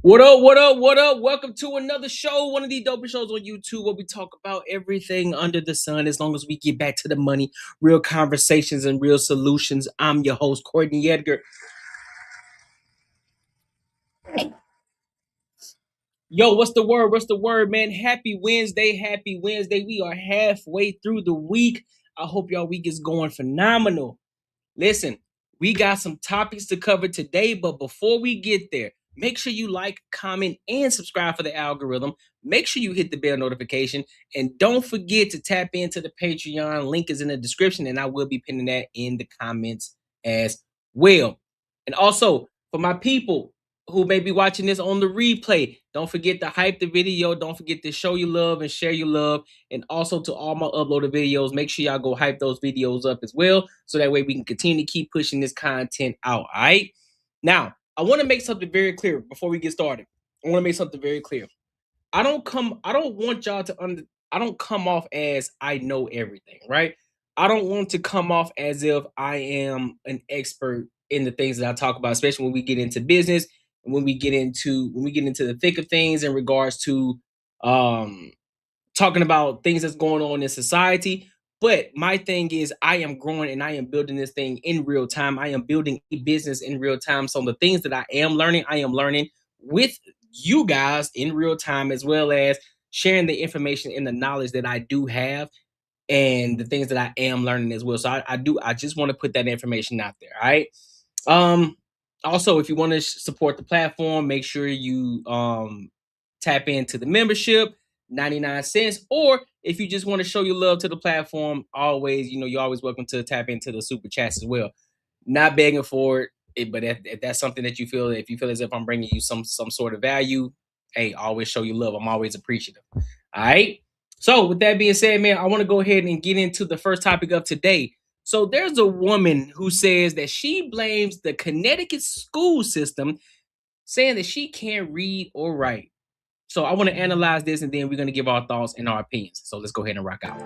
What up, what up, what up? Welcome to another show, one of the dopest shows on YouTube where we talk about everything under the sun as long as we get back to the money, real conversations and real solutions. I'm your host, Courtnee Edgar. Yo, what's the word? What's the word, man? Happy Wednesday, happy Wednesday. We are halfway through the week. I hope y'all week is going phenomenal. Listen, we got some topics to cover today, but before we get there, make sure you like, comment, and subscribe for the algorithm. Make sure you hit the bell notification, and don't forget to tap into the Patreon. Link is in the description, and I will be pinning that in the comments as well. And also, for my people who may be watching this on the replay, don't forget to hype the video. Don't forget to show your love and share your love. And also to all my uploaded videos, make sure y'all go hype those videos up as well. So that way we can continue to keep pushing this content out. All right. Now, I want to make something very clear before we get started. I want to make something very clear. I don't want y'all to I don't come off as I know everything, right? I don't want to come off as if I am an expert in the things that I talk about, especially when we get into business and when we get into the thick of things in regards to talking about things that's going on in society. But my thing is, I am growing and I am building this thing in real time. I am building a business in real time. So the things that I am learning with you guys in real time, as well as sharing the information and the knowledge that I do have and the things that I am learning as well. So I just want to put that information out there. All right. Also, if you want to support the platform, make sure you tap into the membership, 99 cents. Or if you just want to show your love to the platform, always, you're always welcome to tap into the Superchats as well. Not begging for it, but if that's something that if you feel as if I'm bringing you some sort of value, hey, always show your love. I'm always appreciative. All right. So with that being said, man, I want to go ahead and get into the first topic of today. So there's a woman who says that she blames the Connecticut school system, saying that she can't read or write. So I want to analyze this, and then we're going to give our thoughts and our opinions. So let's go ahead and rock out.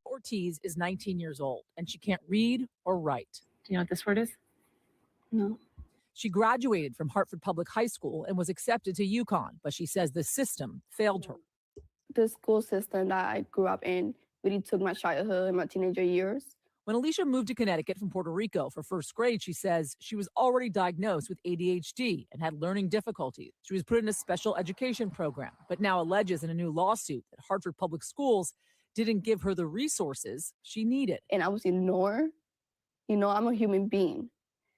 Ortiz is 19 years old, and she can't read or write. Do you know what this word is? No. She graduated from Hartford Public High School and was accepted to UConn, but she says the system failed her. The school system that I grew up in really took my childhood and my teenager years. When Alicia moved to Connecticut from Puerto Rico for first grade, she says she was already diagnosed with ADHD and had learning difficulties. She was put in a special education program, but now alleges in a new lawsuit that Hartford Public Schools didn't give her the resources she needed. And I was ignored. I'm a human being.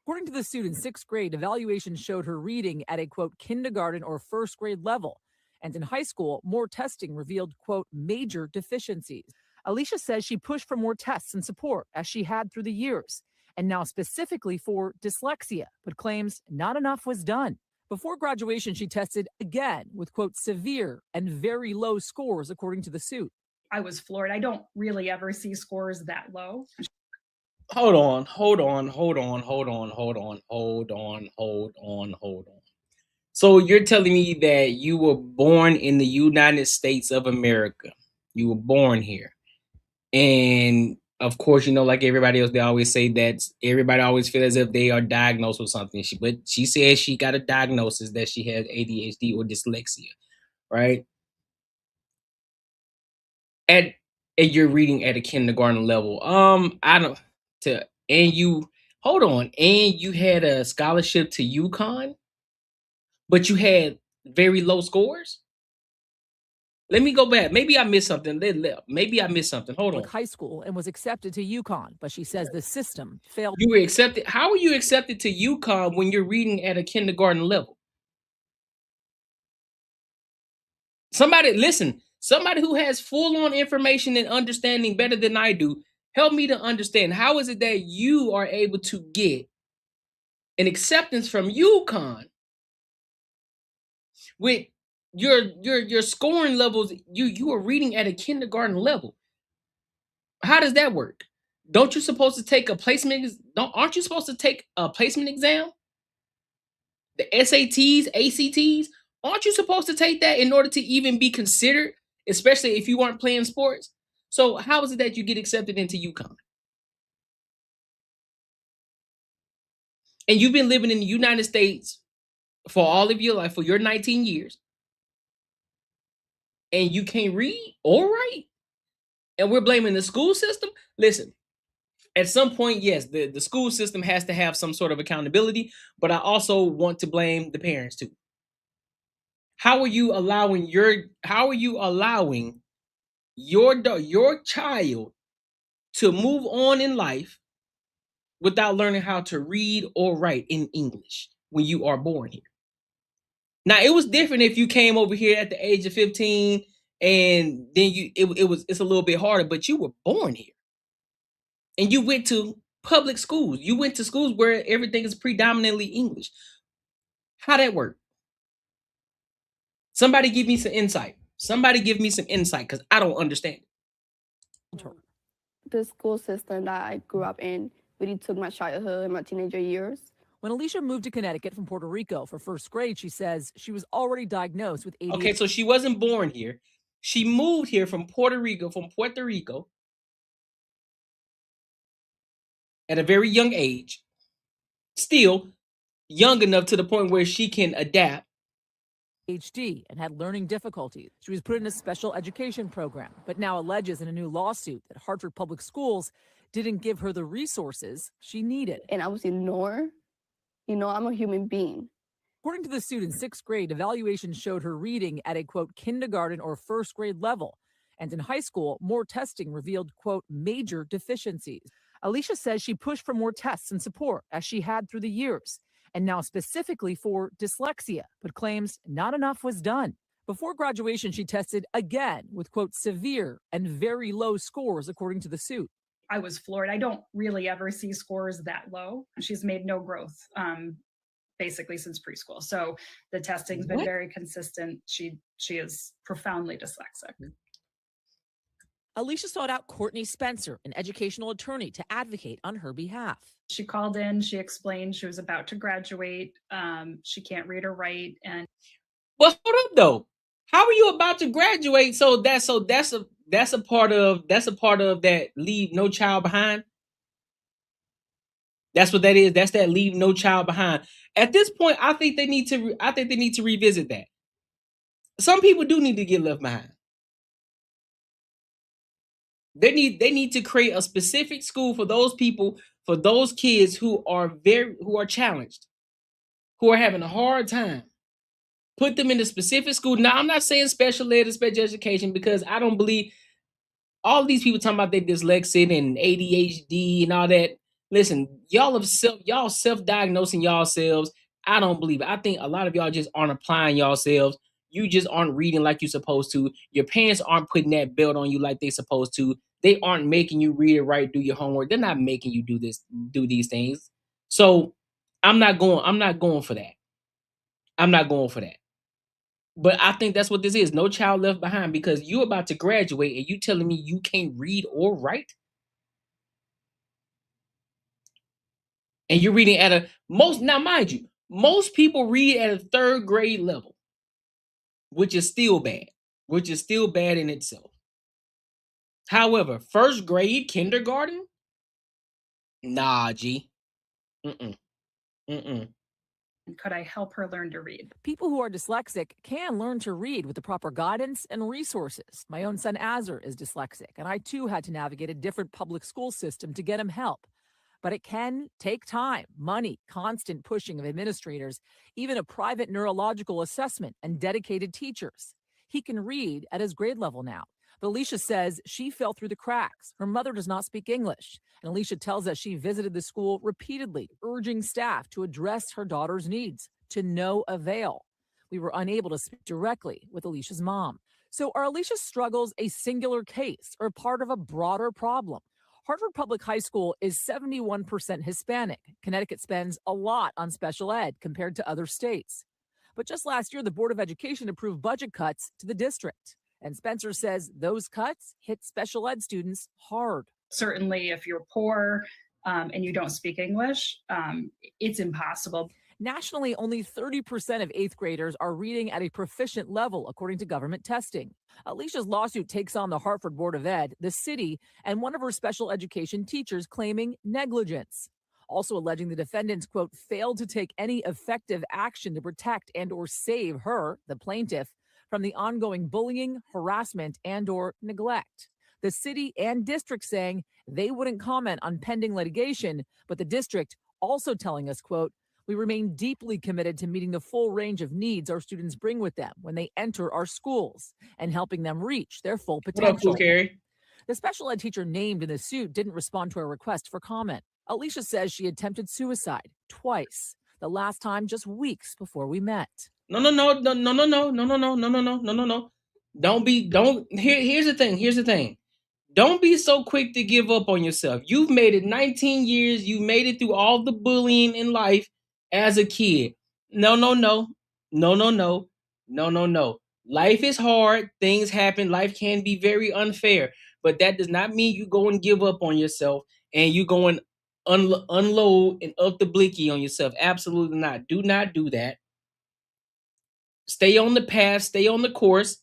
According to the suit, in sixth grade, evaluations showed her reading at a, quote, kindergarten or first grade level. And in high school, more testing revealed, quote, major deficiencies. Alicia says she pushed for more tests and support as she had through the years, and now specifically for dyslexia, but claims not enough was done. Before graduation, she tested again with, quote, severe and very low scores, according to the suit. I was floored. I don't really ever see scores that low. Hold on. So you're telling me that you were born in the United States of America. You were born here. And of course, like everybody else, they always say that everybody always feels as if they are diagnosed with something. But she says she got a diagnosis that she has ADHD or dyslexia, right? And you're reading at a kindergarten level. And you had a scholarship to UConn, but you had very low scores? Let me go back. Maybe I missed something. Hold on. High school and was accepted to UConn, but she says the system failed. You were accepted. How were you accepted to UConn when you're reading at a kindergarten level? Somebody who has full-on information and understanding better than I do, help me to understand. How is it that you are able to get an acceptance from UConn with your scoring levels? You are reading at a kindergarten level. How does that work? Aren't you supposed to take a placement exam? The SATs, ACTs? Aren't you supposed to take that in order to even be considered especially if you weren't playing sports. So how is it that you get accepted into UConn? And you've been living in the United States for all of your life, for your 19 years, and you can't read or write, and we're blaming the school system? Listen, at some point, yes, the school system has to have some sort of accountability, but I also want to blame the parents too. How are you allowing your child to move on in life without learning how to read or write in English when you are born here? Now, it was different if you came over here at the age of 15 and then it's a little bit harder, but you were born here. And you went to public schools. You went to schools where everything is predominantly English. How that work? Somebody give me some insight. Somebody give me some insight because I don't understand it. The school system that I grew up in really took my childhood and my teenager years. When Alicia moved to Connecticut from Puerto Rico for first grade, she says she was already diagnosed with ADHD. Okay, so she wasn't born here. She moved here from Puerto Rico, at a very young age. Still young enough to the point where she can adapt. ADHD and had learning difficulties. She was put in a special education program, but now alleges in a new lawsuit that Hartford Public Schools didn't give her the resources she needed. And I was ignored. You know, I'm a human being. According to the student's sixth grade evaluation showed her reading at a, quote, kindergarten or first grade level. And in high school, more testing revealed, quote, major deficiencies. Alicia says she pushed for more tests and support as she had through the years, and now specifically for dyslexia, but claims not enough was done. Before graduation, she tested again with, quote, severe and very low scores, according to the suit. I was floored. I don't really ever see scores that low. She's made no growth basically since preschool. So the testing's been very consistent. She is profoundly dyslexic. Alicia sought out Courtnee Spencer, an educational attorney, to advocate on her behalf. She called in, she explained she was about to graduate. She can't read or write. And well, hold up though. How are you about to graduate? So that's a part of that leave no child behind. That's what that is. That's that leave no child behind. At this point, I think they need to revisit that. Some people do need to get left behind. They need to create a specific school for those people, for those kids who are challenged, who are having a hard time. Put them in a specific school. Now, I'm not saying special ed or special education because I don't believe all these people talking about their dyslexia and ADHD and all that. Listen, y'all self-diagnosing yourselves. I don't believe it. I think a lot of y'all just aren't applying yourselves. You just aren't reading like you're supposed to. Your parents aren't putting that belt on you like they're supposed to. They aren't making you read it right, do your homework. They're not making you do these things. So I'm not going for that. I'm not going for that. But I think that's what this is. No child left behind, because you're about to graduate and you telling me you can't read or write? And you're reading at now mind you, most people read at a third grade level, which is still bad in itself. However, first grade, kindergarten? Nah, G. could I help her learn to read? People who are dyslexic can learn to read with the proper guidance and resources. My own son, Azar, is dyslexic, and I too had to navigate a different public school system to get him help. But it can take time, money, constant pushing of administrators, even a private neurological assessment and dedicated teachers. He can read at his grade level now. But Alicia says she fell through the cracks. Her mother does not speak English. And Alicia tells us she visited the school repeatedly, urging staff to address her daughter's needs, to no avail. We were unable to speak directly with Alicia's mom. So are Alicia's struggles a singular case or part of a broader problem? Hartford Public High School is 71% Hispanic. Connecticut spends a lot on special ed compared to other states. But just last year, the Board of Education approved budget cuts to the district. And Spencer says those cuts hit special ed students hard. Certainly, if you're poor and you don't speak English, it's impossible. Nationally, only 30% of 8th graders are reading at a proficient level, according to government testing. Alicia's lawsuit takes on the Hartford Board of Ed, the city, and one of her special education teachers claiming negligence. Also alleging the defendants, quote, failed to take any effective action to protect and or save her, the plaintiff, from the ongoing bullying, harassment, and or neglect. The city and district saying they wouldn't comment on pending litigation, but the district also telling us, quote, we remain deeply committed to meeting the full range of needs our students bring with them when they enter our schools and helping them reach their full potential. What up, Cool Carrie? The special ed teacher named in the suit didn't respond to our request for comment. Alicia says she attempted suicide twice, the last time just weeks before we met. No. Here's the thing. Don't be so quick to give up on yourself. You've made it 19 years. You made it through all the bullying in life as a kid. No. Life is hard. Things happen. Life can be very unfair. But that does not mean you go and give up on yourself and you go and unload and up the blicky on yourself. Absolutely not. Do not do that. Stay on the path. Stay on the course.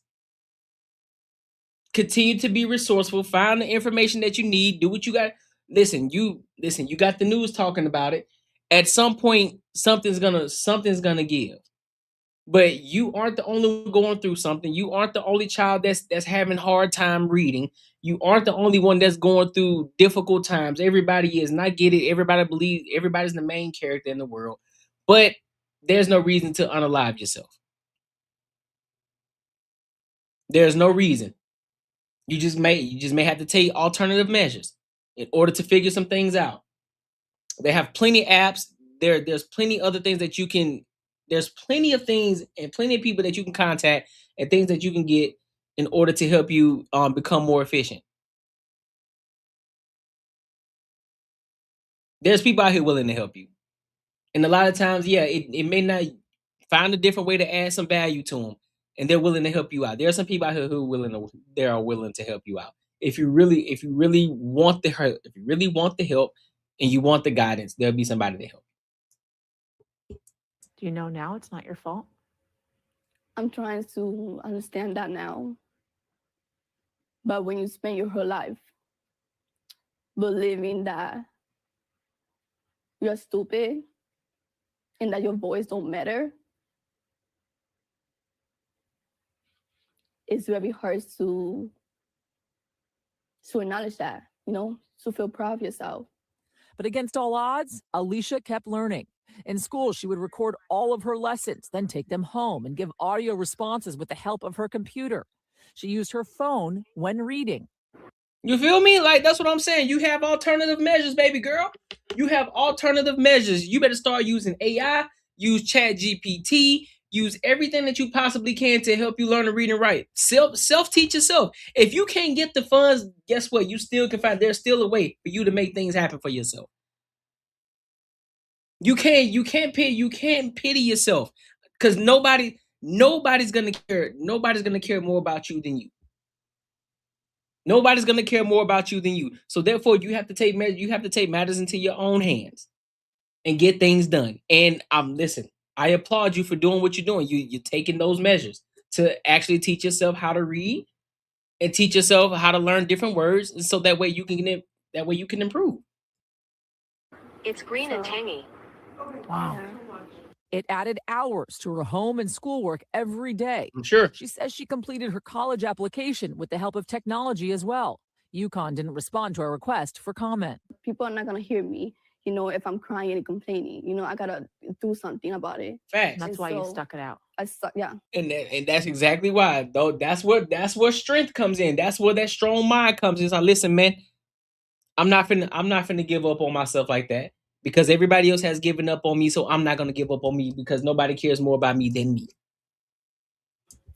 Continue to be resourceful. Find the information that you need. Do what you got. Listen, you got the news talking about it. At some point, something's gonna give. But you aren't the only one going through something. You aren't the only child that's having hard time reading. You aren't the only one that's going through difficult times. Everybody is, and I get it. Everybody believes everybody's the main character in the world. But there's no reason to unalive yourself. There's no reason. You just may have to take alternative measures in order to figure some things out. They have plenty of apps. There's plenty other things that you can. There's plenty of things and plenty of people that you can contact and things that you can get in order to help you become more efficient. There's people out here willing to help you, and a lot of times, yeah, it may not find a different way to add some value to them, and they're willing to help you out. There are some people out here who are willing to help you out. If you really want the help, and you want the guidance, there'll be somebody to help. Do you know now it's not your fault? I'm trying to understand that now. But when you spend your whole life believing that you're stupid and that your voice don't matter, it's very hard to acknowledge that, to feel proud of yourself. But against all odds, Alicia kept learning. In school, she would record all of her lessons, then take them home and give audio responses with the help of her computer. She used her phone when reading. You feel me? Like, that's what I'm saying. You have alternative measures, baby girl. You have alternative measures. You better start using AI, use ChatGPT, use everything that you possibly can to help you learn to read and write. Self-teach yourself. If you can't get the funds, guess what? You still can find, there's still a way for you to make things happen for yourself. You can't pity yourself, because nobody's gonna care. Nobody's gonna care more about you than you. Nobody's gonna care more about you than you. So therefore, you have to take matters into your own hands and get things done. And listen, I applaud you for doing what you're doing. You're taking those measures to actually teach yourself how to read and teach yourself how to learn different words, and so that way you can improve. It's green and tangy. Wow. It added hours to her home and schoolwork every day. I'm sure. She says she completed her college application with the help of technology as well. UConn didn't respond to our request for comment. People are not going to hear me, if I'm crying and complaining. I got to do something about it. Facts. That's why you stuck it out. Yeah. And that's exactly why, though. That's where strength comes in. That's where that strong mind comes in. So listen, man, I'm not finna give up on myself like that, because everybody else has given up on me. So I'm not gonna give up on me, because nobody cares more about me than me.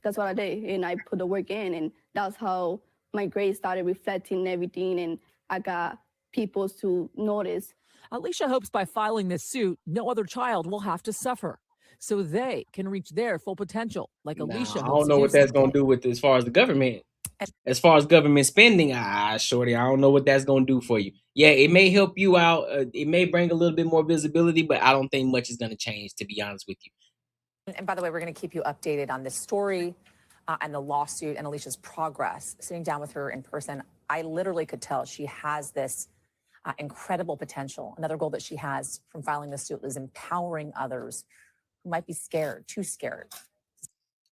That's what I did, and I put the work in, and that's how my grades started reflecting everything, and I got people to notice. Alicia hopes by filing this suit, no other child will have to suffer, so they can reach their full potential, like Alicia. I don't know what that's gonna do with as far as the government. As far as government spending, shorty, I don't know what that's gonna do for you. Yeah, it may help you out. It may bring a little bit more visibility, but I don't think much is gonna change, to be honest with you. And by the way, we're going to keep you updated on this story and the lawsuit and Alicia's progress. Sitting down with her in person, I literally could tell she has this incredible potential. Another goal that she has from filing this suit is empowering others who might be scared, too scared.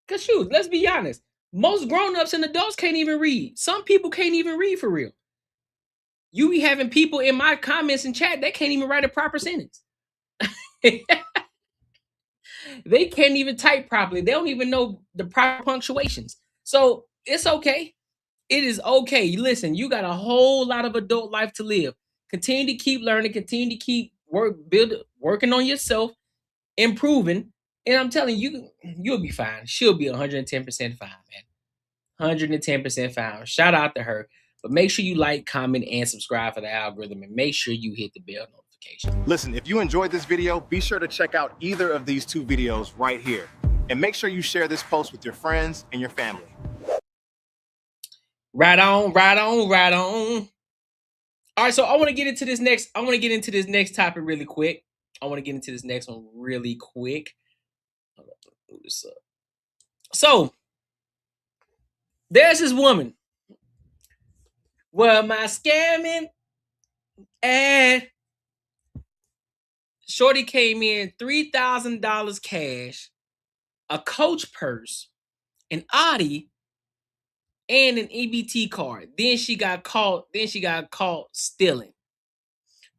Because shoot, let's be honest. Most grown-ups and adults can't even read. Some people can't even read for real. You be having people in my comments and chat, they can't even write a proper sentence. They can't even type properly. They don't even know the proper punctuations. So it's okay. It is okay. Listen, you got a whole lot of adult life to live. Continue to keep learning. Continue to keep working on yourself, improving. And I'm telling you, you'll be fine. She'll be 110% fine, man. 110% fine. Shout out to her. But make sure you like, comment, and subscribe for the algorithm. And make sure you hit the bell notification. Listen, if you enjoyed this video, be sure to check out either of these two videos right here. And make sure you share this post with your friends and your family. Right on, right on, right on. All right, so I want to get into this next. I want to get into this next topic really quick. I want to get into this next one really quick. Move this up. So there's this woman. Well, my scamming and shorty came in $3,000 cash, a Coach purse, an Audi, and an EBT card. Then she got caught. Stealing.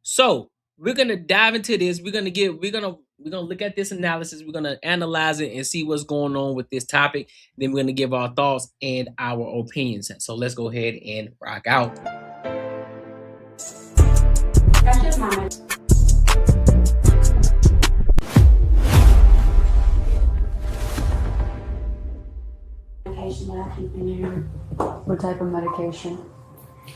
So we're gonna dive into this. We're gonna look at this analysis. We're gonna analyze it and see what's going on with this topic. Then we're gonna give our thoughts and our opinions. So let's go ahead and rock out. That's just mama. Medication that I keep in here. What type of medication?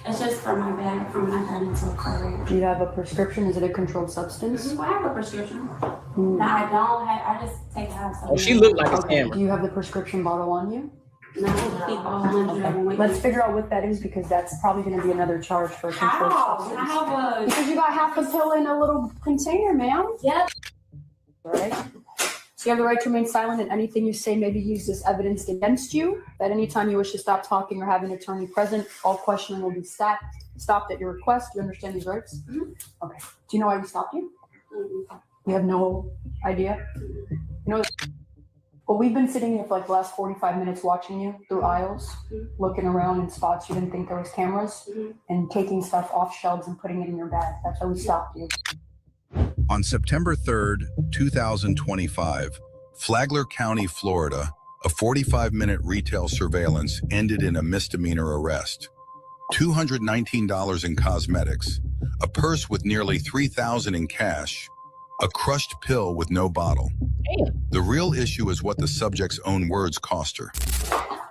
It's just for my back, from my head until career. Do you have a prescription? Is it a controlled substance? I have a prescription. No, I don't have. I just take it out. Oh, she looked like a Okay. scammer. Do you have the prescription bottle on you? No, I keep all 100 of them with Let's me. figure out what that is because that's probably going to be another charge for a controlled How? substance. I have a. Because you got half a pill in a little container, ma'am. Yep. Right? So you have the right to remain silent, and anything you say may be used as evidence against you. At any time you wish to stop talking or have an attorney present, all questioning will be stopped at your request. Do you understand these rights? Mm-hmm. Okay. Do you know why we stopped you? Mm-hmm. You have no idea? You know, well, we've been sitting here for like the last 45 minutes watching you through aisles, looking around in spots you didn't think there was cameras, and taking stuff off shelves and putting it in your bag. That's why we stopped you. On September 3rd, 2025, Flagler County, Florida, a 45-minute retail surveillance ended in a misdemeanor arrest. $219 in cosmetics, a purse with nearly $3,000 in cash, a crushed pill with no bottle. The real issue is what the subject's own words cost her.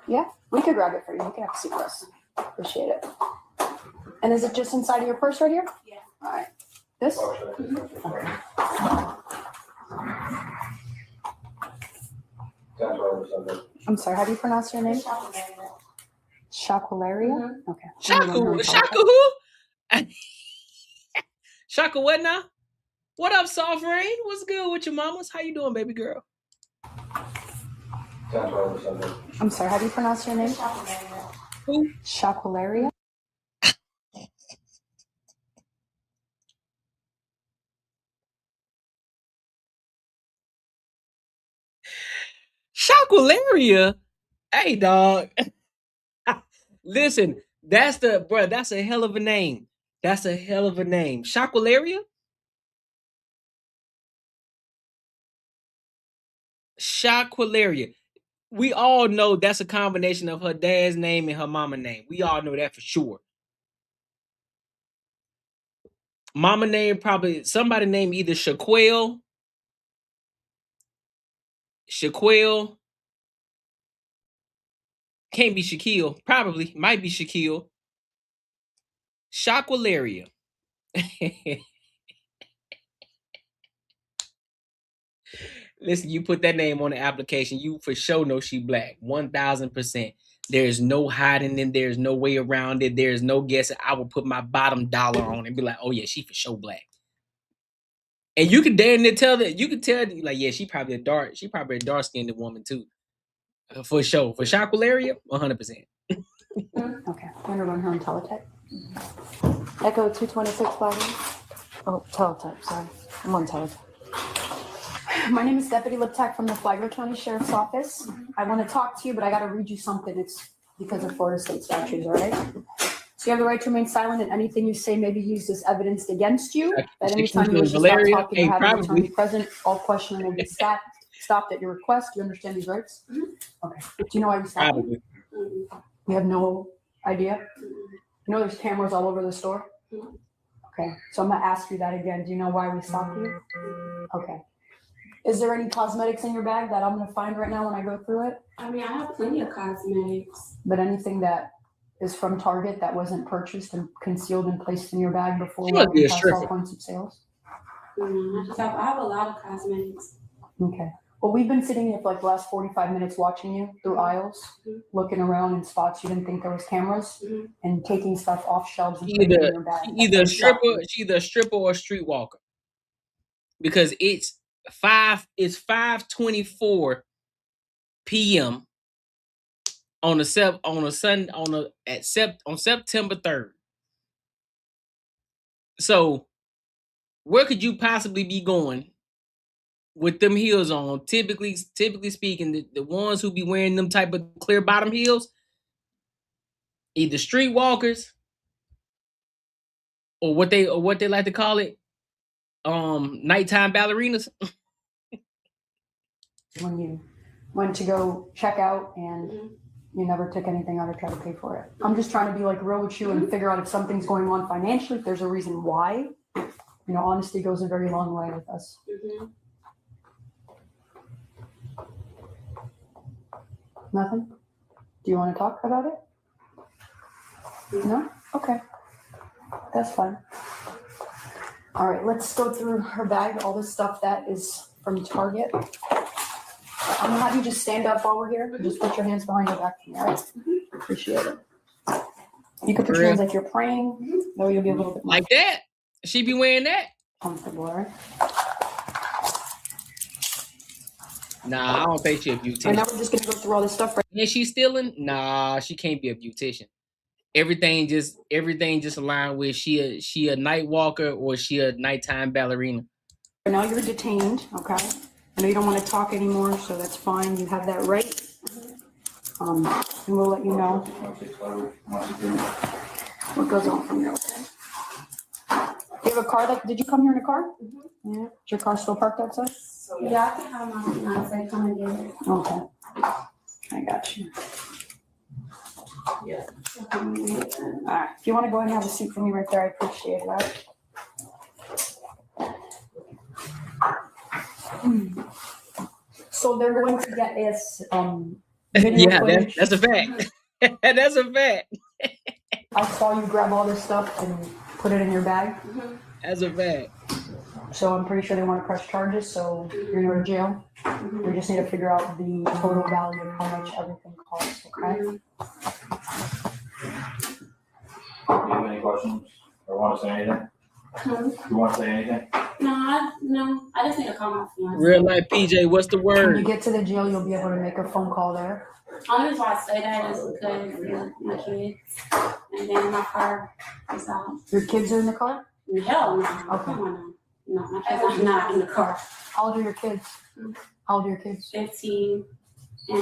Yeah, we could grab it for you. You can have a seat with us. Appreciate it. And is it just inside of your purse right here? Yeah. All right. This? I'm sorry, how do you pronounce your name? Shaquilleria? Okay. Shaka who? Shaka what now? What up, Soft Rain? What's good with your mamas? How you doing, baby girl? I'm sorry, how do you pronounce your name? Who? Shaquilleria? Shaquilleria? Hey, dog. Listen, that's a hell of a name. That's a hell of a name. Shaquilleria? Shaquilleria. We all know that's a combination of her dad's name and her mama name. We all know that for sure. Mama name probably somebody named either Shaquille. Can't be Shaquille. Probably. Might be Shaquille. Shaquilleria. Listen, you put that name on the application, you for sure know she black. 1000%. There's no hiding it. There's no way around it. There's no guessing. I will put my bottom dollar on it and be like, oh yeah, she for sure black. And you can damn near tell that. You can tell like, yeah, she probably a dark skinned woman too. For sure. For Shockwalaria, 100%. Okay. I'm gonna run her on teletype. Echo 226 Flagler. Oh, teletype, sorry. I'm on teletype. My name is Deputy Liptak from the Flagler County Sheriff's Office. I want to talk to you, but I got to read you something. It's because of Florida state statutes, all right? So you have the right to remain silent, and anything you say may be used as evidence against you. At any time you wish to stop talking or have an attorney present, all questioning will be stopped at your request. Do you understand these rights? Okay. Do you know why we stopped you? You have no idea? You know there's cameras all over the store? Okay. So I'm going to ask you that again. Do you know why we stopped you? Okay. Is there any cosmetics in your bag that I'm going to find right now when I go through it? I mean, I have plenty of cosmetics. But anything that is from Target that wasn't purchased and concealed and placed in your bag before She must be a past stripper. all points of sales? I have a lot of cosmetics. Okay. Well, we've been sitting here for like the last 45 minutes watching you through aisles, looking around in spots you didn't think there was cameras, and taking stuff off shelves and putting it in your bag. She either a stripper or a streetwalker. Because it's 5:24 p.m. on September 3rd. So where could you possibly be going with them heels on? Typically speaking, the ones who be wearing them type of clear bottom heels, either streetwalkers or what they like to call it, nighttime ballerinas. When you went to go check out and you never took anything out or tried to pay for it. I'm just trying to be like real with you and figure out if something's going on financially, if there's a reason why. You know, honesty goes a very long way with us. Nothing? Do you want to talk about it? No? Okay. That's fine. All right, let's go through her bag, all the stuff that is from Target. I'm gonna have you just stand up while we're here. Just put your hands behind your back for me, all right? Appreciate it. You can put your hands like you're praying, though you'll be a little bit more like that. She be wearing that. comfortable, all right? Nah, I don't think she a beautician. And now we're just gonna go through all this stuff right. And she stealing? Nah, she can't be a beautician. Everything just aligned with she a night walker or she a nighttime ballerina. Now you're detained, okay? I know you don't want to talk anymore, so that's fine. You have that right. And we'll let you know what goes on from there, okay? Do you have a car did you come here in a car? Yeah. Is your car still parked outside? Yeah, I can have my fiance come and get it. Okay. I got you. Yeah. All right. If you want to go ahead and have a seat for me right there, I appreciate it. All right? So they're going to get us video footage. that's a fact. That's a fact. I saw you grab all this stuff and put it in your bag. That's a fact. So I'm pretty sure they want to press charges, so you're going to jail. We just need to figure out the total value of how much everything costs, okay? Do you have any questions or want to say anything? You want to say anything? No, I just need to call my fiance. Real life PJ, what's the When you word? get to the jail, you'll be able to make a phone call there. Only reason why I say that is because my kids and then my car is out. Your kids are in the car? Hell no. Okay. Come on now. No, my kids are not in the car. How old are your kids? How old are your kids? 15.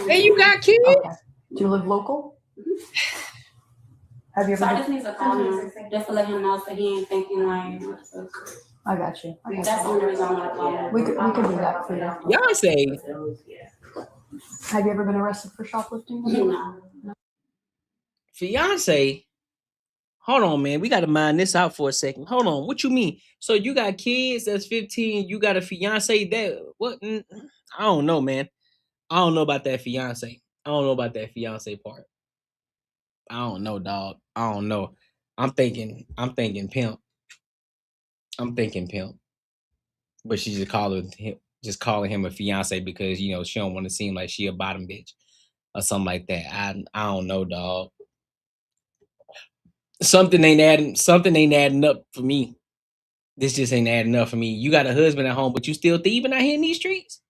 Hey, you got kids? Okay. Do you live local? Have you So I ever just need to call him just to let him know so he ain't thinking like. I got you. That's the only reason I want to call him. We could do that for you. Y'all say Have you ever been arrested for shoplifting? No. fiance. Hold on, man. We got to mind this out for a second. Hold on. What you mean? So you got kids that's 15. You got a fiance that what? I don't know, man. I don't know about that fiance. I don't know about that fiance part. I don't know, dog. I don't know. I'm thinking pimp. I'm thinking pimp. But she just calling him a fiance because, you know, she don't want to seem like she a bottom bitch. or something like that. I don't know, dog. Something ain't adding up for me. This just ain't adding up for me. You got a husband at home, but you still thieving out here in these streets?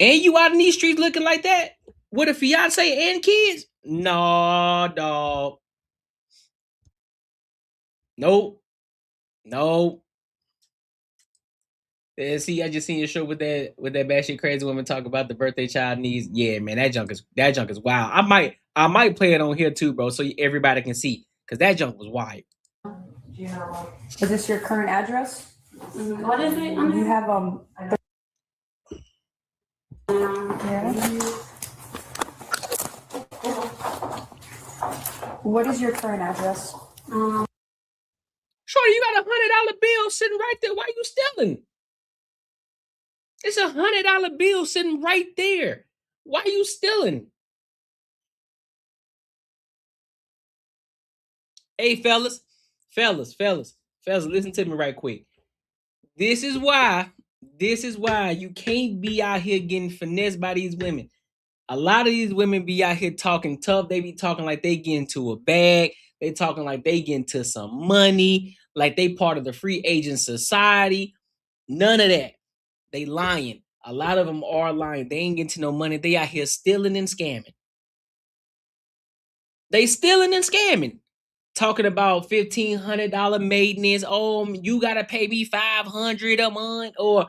And you out in these streets looking like that? With a fiance and kids? No, dog. Nope. See, I just seen your show with that batshit crazy woman talk about the birthday child needs. Yeah, man, that junk is wild. I might play it on here too, bro, so everybody can see, because that junk was wild. Is this your current address? What is it? You have What is your current address? Shorty, you got $100 bill sitting right there. Why you stealing? It's $100 bill sitting right there. Why you stealing? Hey, fellas, listen to me right quick. This is why you can't be out here getting finessed by these women. A lot of these women be out here talking tough. They be talking like they get into a bag. They talking like they get into some money, like they part of the free agent society. None of that. They lying. A lot of them are lying. They ain't getting to no money. They out here stealing and scamming. They stealing and scamming. Talking about $1,500 maintenance. Oh, you gotta pay me $500 a month or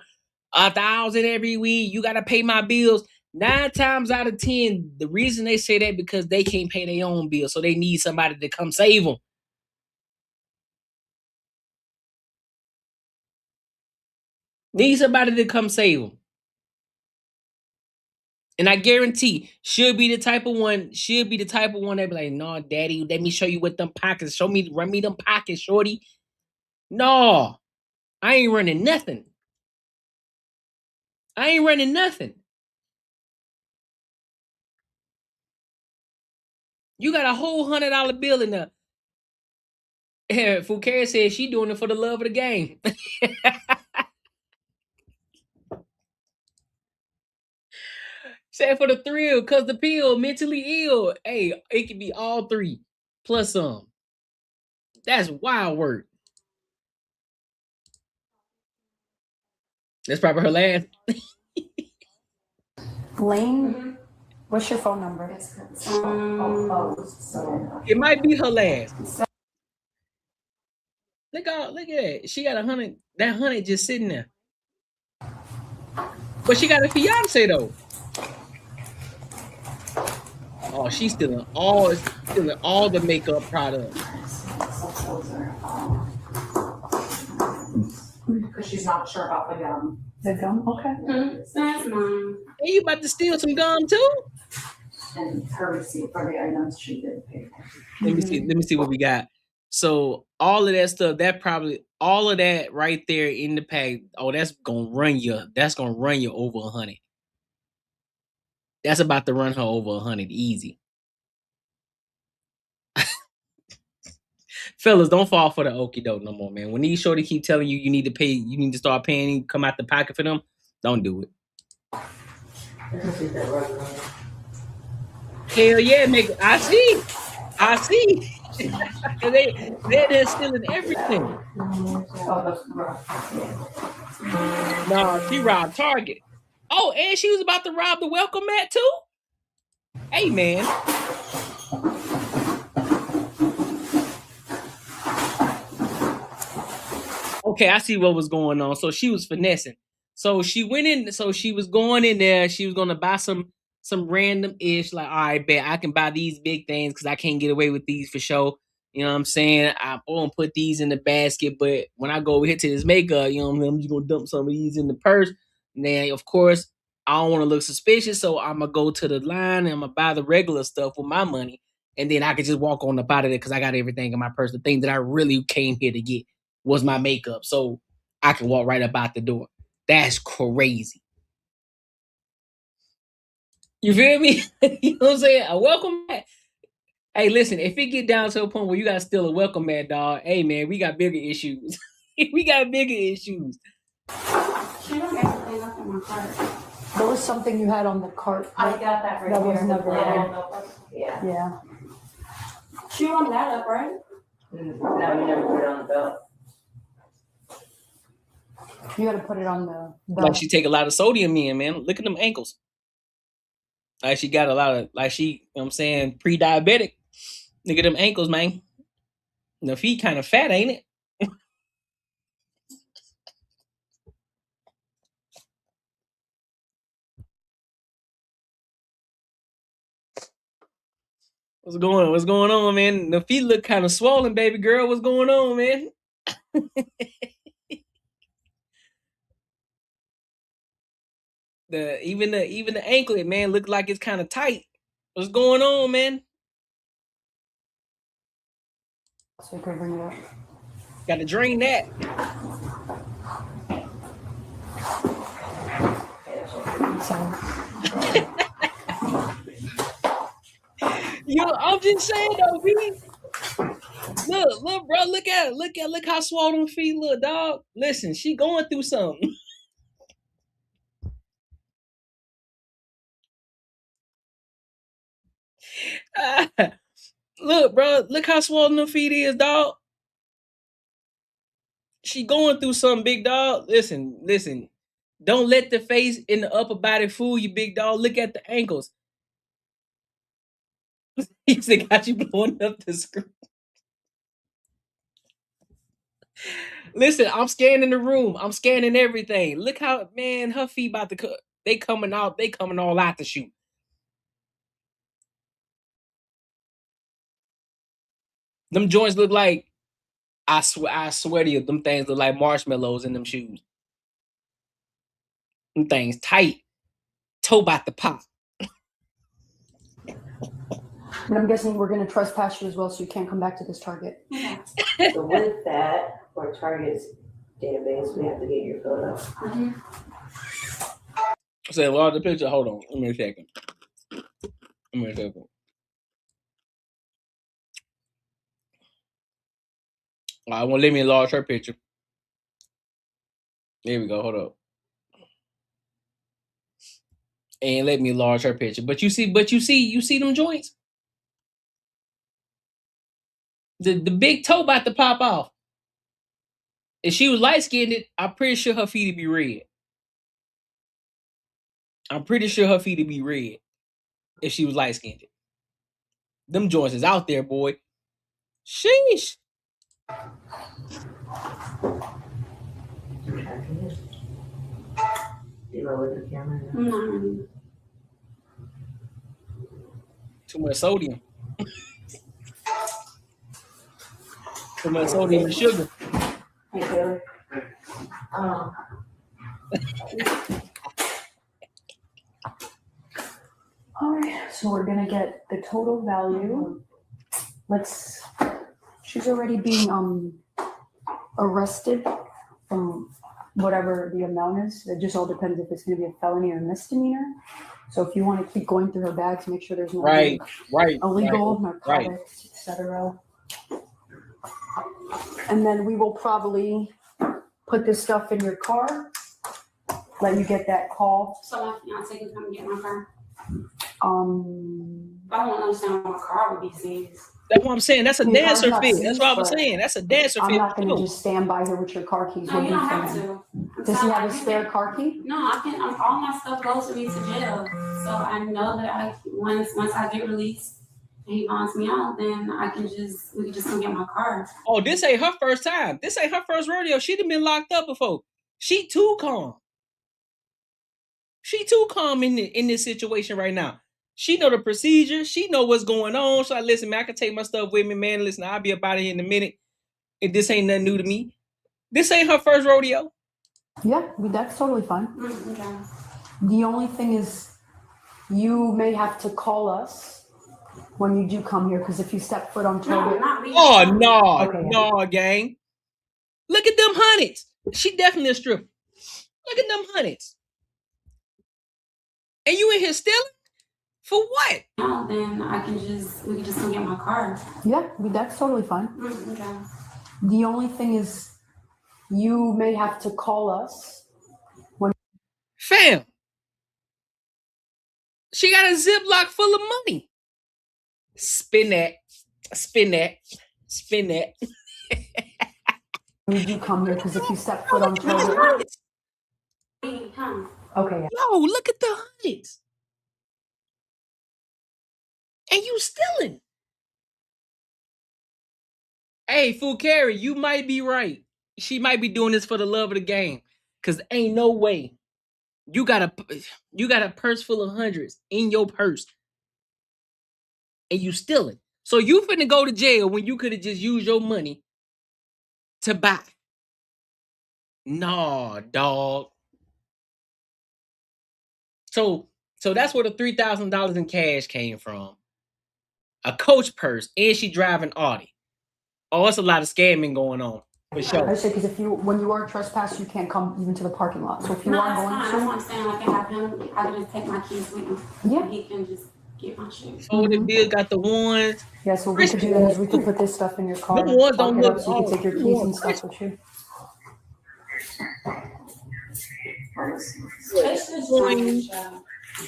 $1,000 every week. You gotta pay my bills. 9 times out of 10, the reason they say that because they can't pay their own bills, so they need somebody to come save them. Need somebody to come save them. And I guarantee should be the type of one that be like, no, daddy, let me show you what them pockets. Run me them pockets, shorty. No, I ain't running nothing. You got a whole $100 bill in there. Fouquet says she doing it for the love of the game. Said for the thrill, cause the pill, mentally ill. Hey, it can be all three plus some. That's wild work. That's probably her last. Lane, what's your phone number? It might be her last. Look at that. She got 100. That 100 just sitting there. But she got a fiance though. Oh, she's stealing all the makeup products. Because she's not sure about the gum. The gum? Okay. That's mine. Hey, you about to steal some gum too? And her receipt for the items she did pay. Let me see what we got. So all of that stuff, all of that right there in the pack. Oh, that's gonna run you over 100. That's about to run her over 100 easy. Fellas, don't fall for the okie doke no more, man. When these shorty keep telling you need to pay, you need to start paying, come out the pocket for them, don't do it. Hell yeah, nigga. I see. They're stealing everything. No, she robbed Target. Oh, and she was about to rob the welcome mat too? Hey, man. Okay, I see what was going on. So she was finessing. So she went in. So she was going in there. She was going to buy some random ish. Like, all right, bet I can buy these big things because I can't get away with these for sure. You know what I'm saying? I'm going to put these in the basket. But when I go over here to this makeup, you know what I mean? I'm just going to dump some of these in the purse. And then, of course, I don't want to look suspicious. So I'm going to go to the line and I'm going to buy the regular stuff with my money. And then I could just walk on up out of there because I got everything in my purse. The thing that I really came here to get was my makeup. So I can walk right up out the door. That's crazy. You feel me? You know what I'm saying? A welcome mat. Hey, listen, if it get down to a point where you got to steal a welcome mat, dog, hey, man, we got bigger issues. We got bigger issues. She don't everything up in my cart. There was something you had on the cart. I got that right That here. was never Yeah. Yeah. She won that up, right? No, you never put it on the belt. You got to put it on the belt. Like she take a lot of sodium in, man. Look at them ankles. Like she got a lot of, like she, you know what I'm saying, pre-diabetic. Look at them ankles, man. The feet kind of fat, ain't it? What's going on, man? The feet look kind of swollen, baby girl. What's going on, man? Even the anklet, man, look like it's kind of tight. What's going on, man? So you can bring it up. Got to drain that. Yo, I'm just saying though, B. Look, bro, look how swollen feet look, dog. Listen, she going through something. Look, bro, look how swollen the feet is, dog. She going through something, big dog. Listen. Don't let the face and the upper body fool you, big dog. Look at the ankles. He said, got you blowing up the screen. Listen, I'm scanning the room. I'm scanning everything. Look how, man, her feet about to cut. They coming out. They coming all out to shoot. Them joints look like, I swear to you, them things look like marshmallows in them shoes. Them things tight. Toe about to pop. But I'm guessing we're going to trespass you as well, so you can't come back to this Target. So with that, for Target's database, we have to get your photo. Say, well, the picture. Hold on. Give me a second. I won't let me enlarge her picture. There we go. Hold up. And let me enlarge her picture. But you see them joints? The big toe about to pop off. If she was light-skinned, I'm pretty sure her feet would be red. I'm pretty sure her feet would be red if she was light-skinned. Them joints is out there, boy. Sheesh. You lower the camera. Too much sodium. Too much sodium and sugar. Hey, Taylor. All right, so we're gonna get the total value. She's already being arrested from whatever the amount is. It just all depends if it's gonna be a felony or a misdemeanor. So if you want to keep going through her bags, make sure there's no illegal narcotics, etc. And then we will probably put this stuff in your car, let you get that call. So my fiance can come get my car. I don't understand what my car would be seized. That's what I'm saying. That's a dancer fit. That's what I'm saying. That's a dancer fit. I'm not going to just stand by here with your car keys. No, you don't have to. Does he have a spare car key? No, I can. All my stuff goes with me to jail. So I know that once I get released and he bonds me out, then we can just come get my car. Oh, this ain't her first time. This ain't her first rodeo. She'd have been locked up before. She too calm. She too calm in this situation right now. She know the procedure. She know what's going on. So listen, man, I can take my stuff with me, man. Listen, I'll be up out of here in a minute. If this ain't nothing new to me. This ain't her first rodeo. Yeah, that's totally fine. Mm-hmm. The only thing is you may have to call us when you do come here, because if you step foot on Target. No, gang. Look at them hundreds. She definitely a stripper. Look at them hundreds. And you in here stealing? For what? No, then we can just go get my car. Yeah, that's totally fine. Mm-hmm. The only thing is you may have to call us. Fam, She got a Ziploc full of money. Spin that. Spin that. Spin that. You do come here because if you step foot on Target. Okay. Yeah. Yo, look at the hundreds. And you stealing. Hey, Fukari, you might be right. She might be doing this for the love of the game. Cause ain't no way. You got a purse full of hundreds in your purse. And you stealing. So you finna go to jail when you could have just used your money to buy. Nah, dog. So that's where the $3,000 in cash came from. A Coach purse, and she driving Audi. Oh, it's a lot of scamming going on. For sure. I say because when you are trespassed, you can't come even to the parking lot. So if you are going to, that's what I'm saying. Like, I can just take my keys with me. Yeah. He can just get my shit. Oh, the bill got the ones. Yeah, so what we could do then is we could put this stuff in your car. The ones don't look. So you can take your keys and stuff with you.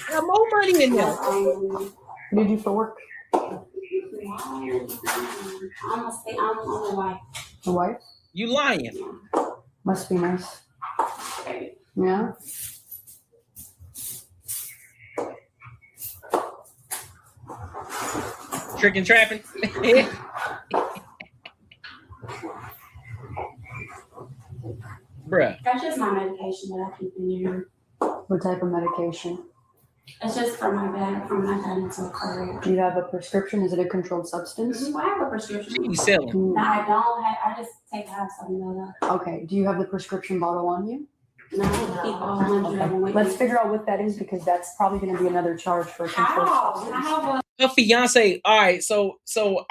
Got more money in there. What do you do for work? I'm gonna say I'm on the wife. The wife? You lying. Must be nice. Yeah. Trick and trapping. Bruh. That's just my medication that I keep in here. What type of medication? It's just for my back, from when I got into a car. Do you have a prescription? Is it a controlled substance? I have a prescription. You selling? No, I don't have. I just take half something of that. Okay. Do you have the prescription bottle on you? No, I keep all 100 of them with Let's me. figure out what that is because that's probably going to be another charge for a controlled substance. Her fiance. All right, so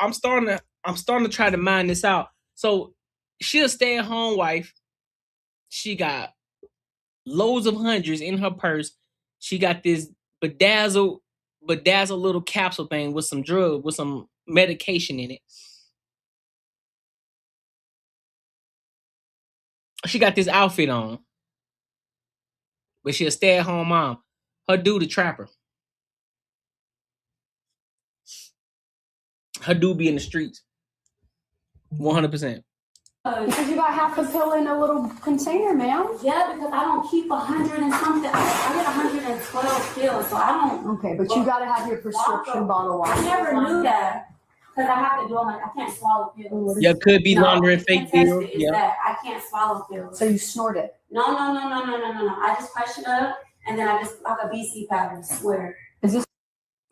I'm starting to try to mine this out. So she a stay-at-home wife. She got loads of hundreds in her purse. She got this bedazzle little capsule thing with some drug, with some medication in it. She got this outfit on. But she a stay-at-home mom. Her dude a trapper. Her dude be in the streets. 100%. Because you got half a pill in a little container, man. Yeah, because I don't keep 100 and something. I get 112 pills, so I don't. Okay, but you got to have your prescription bottle on. I never knew that. Because I have to do it like I can't swallow pills. Yeah, could be laundering fake pills. Yeah, that I can't swallow pills. So you snort it? No. I just crush it up and then I just like a BC powder. Swear. Is this?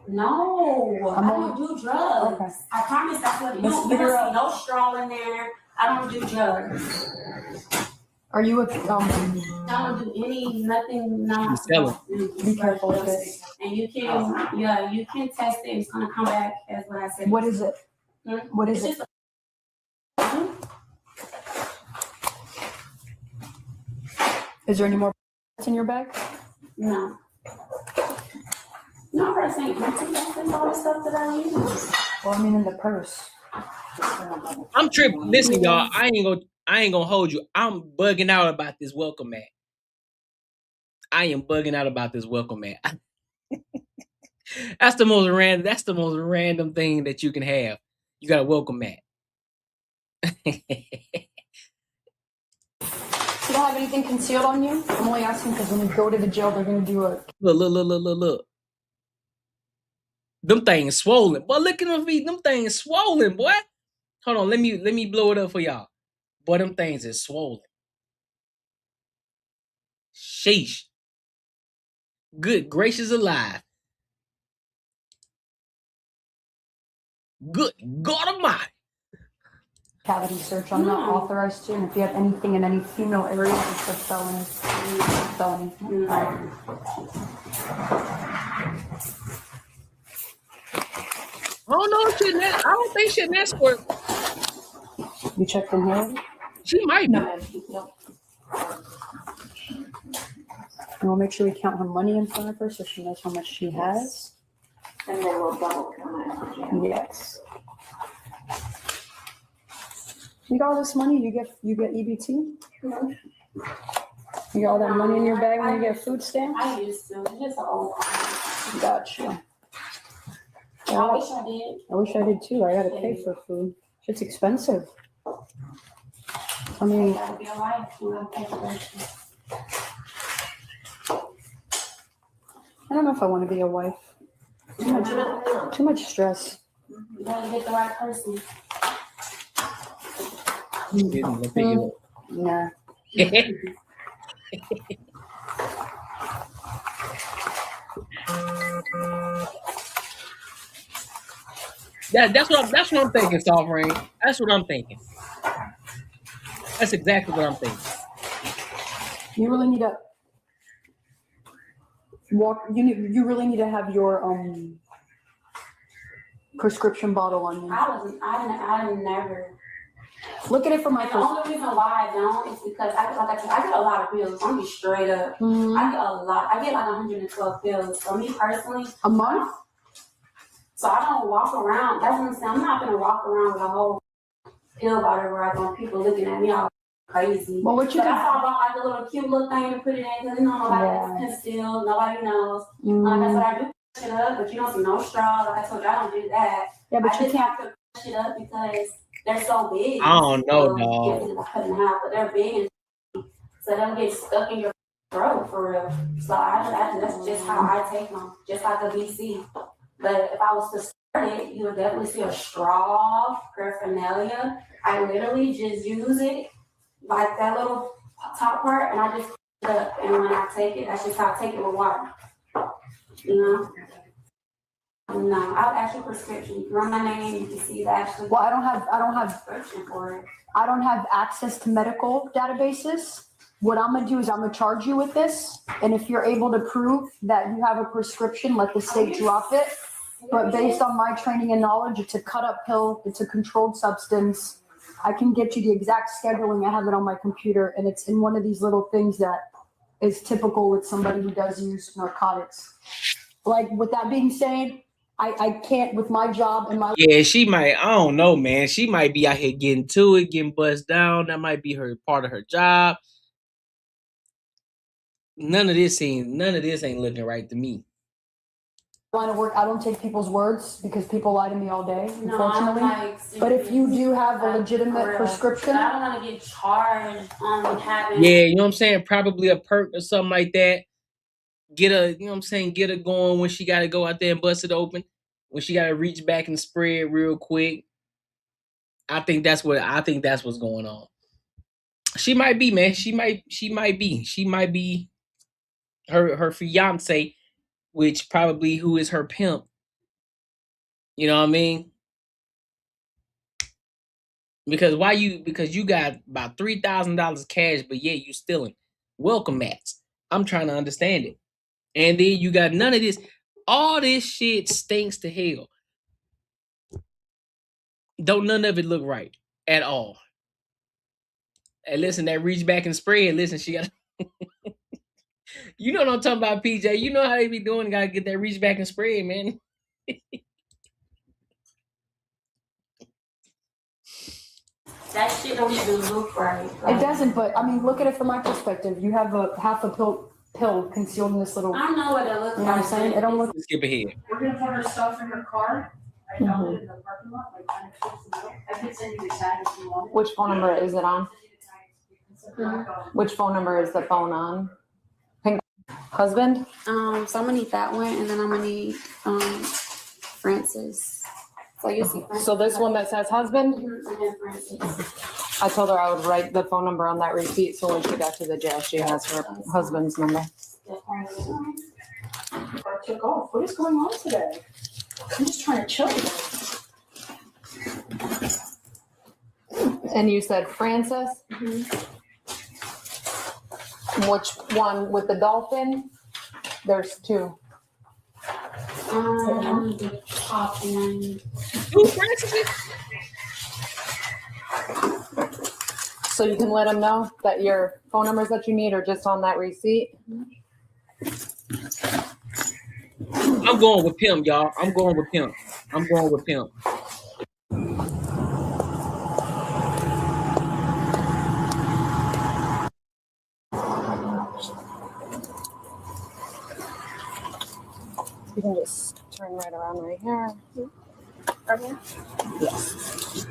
No, I don't do drugs. Okay. I promise that's what you don't see no straw in there. I don't do drugs. Are you a I don't do nothing. No. Be careful with it. And you can test it. It's gonna come back as what I said. What is it? What is it? Is there any more in your bag? No. No, I'm saying that's all the stuff that I use. Well, I mean in the purse. I'm tripping. Listen, y'all. I ain't gonna hold you. I'm bugging out about this welcome mat. I am bugging out about this welcome mat. That's the most random thing that you can have. You got a welcome mat. You don't have anything concealed on you? I'm only asking because when you go to the jail, they're gonna do a look. Them things swollen. Boy, look at them feet. Them things swollen, boy. Hold on, let me blow it up for y'all. Boy, them things is swollen. Sheesh. Good gracious alive. Good God Almighty. Cavity search. I'm not authorized to, and if you have anything in any female areas, it's a felony. Oh no, I don't think she an escort. You checked in here? She might be. No. And we'll make sure we count her money in front of her so she knows how much she has. And then we'll double count it. Yes. You got all this money, you get EBT? Mm-hmm. You got all that money in your bag when you get food stamps? I used to. It's just an old Gotcha. I wish I did. I wish I did too. I gotta pay for food. It's expensive. I mean, You gotta be a wife. You gotta pay for that shit. I don't know if I want to be a wife. Too much stress. You gotta get the right person. Nah. That's what I'm thinking, Soft Rain. That's what I'm thinking. That's exactly what I'm thinking. You really need to walk. You really need to have your prescription bottle on you. I never. Look at it from my The only reason why I don't is because I get a lot of pills. I'm be straight up. I get a lot. I get like 112 pills. So me personally, a month. So I don't walk around. That's what I'm saying. I'm not gonna walk around with a whole pill bottle where I want people looking at me all crazy. Well, what you so that's why I bought like a little cute little thing to put it in because nobody can steal. Nobody knows. That's what I do. Shit up, but you don't see no straw. Like I told you, I don't do that. Yeah, but I just have to push it up because they're so big. I don't know, dog. Cutting out, but they're big, and so they'll get stuck in your throat for real. So that's just how I take them, just like a VC. But if I was to start it, you would definitely see a straw paraphernalia. I literally just use it like that little top part, and I just put it up. And when I take it, that's just how I take it with water. You know. No, I'll actually prescription. You can run my name, you can see that. Well, I don't have prescription for it. I don't have access to medical databases. What I'm gonna do is I'm gonna charge you with this, and if you're able to prove that you have a prescription, let the state drop it. But based on my training and knowledge, it's a cut-up pill. It's a controlled substance. I can get you the exact scheduling. I have it on my computer, and it's in one of these little things that is typical with somebody who does use narcotics. Like, with that being said, I can't with my job and my... Yeah, she might. I don't know, man. She might be out here getting to it, getting buzzed down. That might be her part of her job. None of this ain't looking right to me. Line of work, I don't take people's words because people lie to me all day, unfortunately. But if you do have a legitimate prescription, I don't want to get charged on having. Yeah, you know what I'm saying? Probably a perk or something like that. Get her, you know what I'm saying? Get her going when she got to go out there and bust it open. When she got to reach back and spray it real quick. I think that's what's going on. She might be, man. She might be her fiance, which probably who is her pimp. You know what I mean? Because you got about $3,000 cash, but yeah, you stealing welcome mats. I'm trying to understand it. And then you got none of this. All this shit stinks to hell. Don't none of it look right at all. And listen, that reach back and spray it. Listen, she got you know what I'm talking about, PJ. You know how they be doing. Gotta get that reach back and spray it, man. That shit don't even look right. it doesn't, but I mean, look at it from my perspective. You have a half a pill concealed in this little... I know what it looks like. You know what I'm saying? It don't look... Skip ahead. We're gonna put our stuff in her car. I found it in the parking lot, like kind of close to the door. I can send you the tag if you want it. Which phone number is it on? Which phone number is the phone on? Husband? So I'm gonna need that one, and then I'm gonna need Francis. So you see Francis. So this one that says husband? And then Francis. I told her I would write the phone number on that receipt, so when she got to the jail, she has her husband's number. I took off. What is going on today? I'm just trying to chill. And you said Francis? Which one with the dolphin? There's two. The top one. So you can let them know that your phone numbers that you need are just on that receipt. I'm going with Pimp, y'all. I'm going with Pimp. You can just turn right around right here. Okay. Yes.